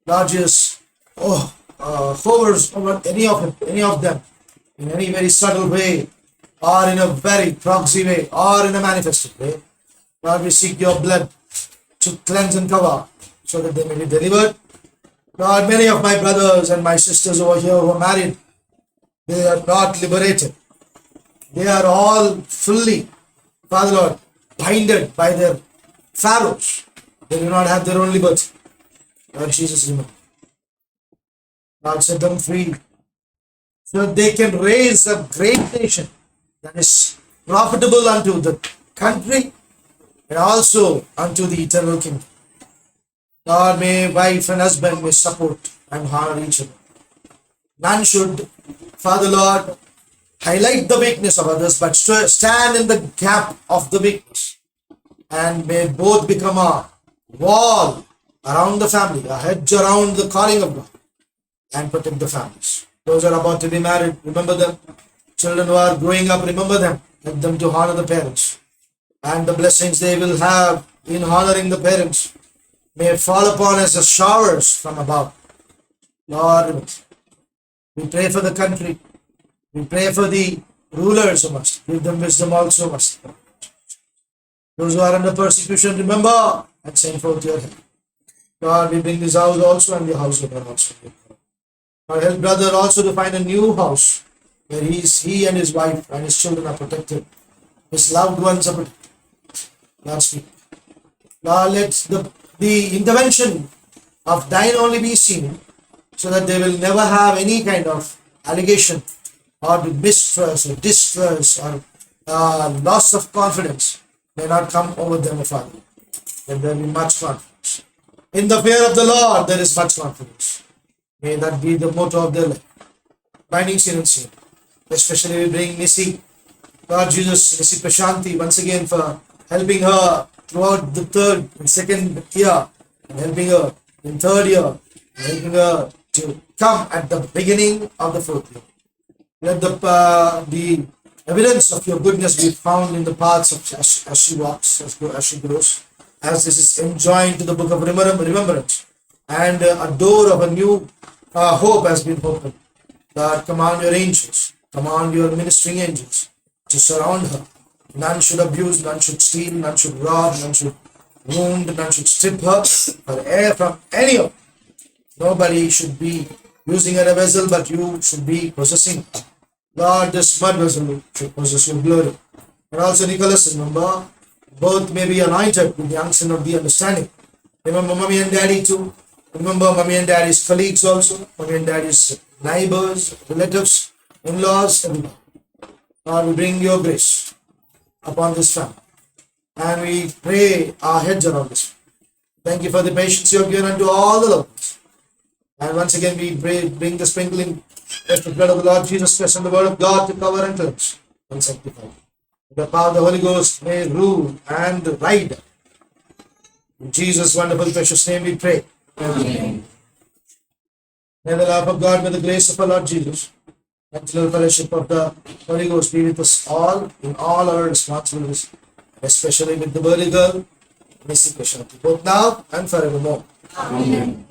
Lord Jesus hovers over any of them in any very subtle way, or in a very proxy way, or in a manifested way. Lord, we seek your blood to cleanse and cover so that they may be delivered. Lord, many of my brothers and my sisters over here who are married, they are not liberated. They are all fully, Father Lord, binded by their pharaohs. They do not have their own liberty. Lord Jesus, remember. God set them free so that they can raise a great nation that is profitable unto the country and also unto the eternal kingdom. Lord, may wife and husband may support and honor each other. None should, Father Lord, highlight the weakness of others, but stand in the gap of the weakness. And may both become a wall around the family, a hedge around the calling of God, and protect the families. Those who are about to be married, remember them. Children who are growing up, remember them. Help them to honor the parents. And the blessings they will have in honoring the parents may fall upon us as showers from above. Lord, we pray for the country. We pray for the rulers who must give them wisdom also must. Those who are under persecution, remember and send forth your help. God, we bring this house also and the house of God also. Lord, help brother also to find a new house where he and his wife and his children are protected. His loved ones are protected. Lord, speak. Lord, let the intervention of thine only be seen so that they will never have any kind of allegation or mistrust or distrust or loss of confidence may not come over them, Father. Then there will be much confidence. In the fear of the Lord, there is much confidence. May that be the motto of their life. Binding sin and sin. Especially we bring Nisi, Lord Jesus, Nisi Prashanti, once again for helping her throughout the third and second year, and helping her in third year, and helping her to come at the beginning of the fourth year. Let the evidence of your goodness be found in the paths of as she walks, as she grows, as this is enjoined to the book of remembrance, and a door of a new hope has been opened. God, command your angels, command your ministering angels to surround her. None should abuse, none should steal, none should rob, none should wound, none should strip her from any of. Nobody should be using her a vessel, but you should be possessing. Lord, this mud vessel should possess your glory. And also Nicholas, remember, both may be anointed with the unction of the understanding. Remember mommy and daddy too. Remember mommy and daddy's colleagues also, mommy and daddy's neighbors, relatives, in-laws, everybody. Lord, we bring your grace upon this family. And we pray our heads around this. Thank you for the patience you have given unto all the loved ones. And once again we bring the sprinkling of the blood of the Lord Jesus Christ and the word of God to cover and cleanse and sanctify. The power of the Holy Ghost may rule and ride. In Jesus' wonderful precious name we pray. Amen. May the love of God, may the grace of our Lord Jesus, and the fellowship of the Holy Ghost be with us all in all our responsibilities, especially with the burly girl, Missy Prashanti, both now and forevermore. Amen.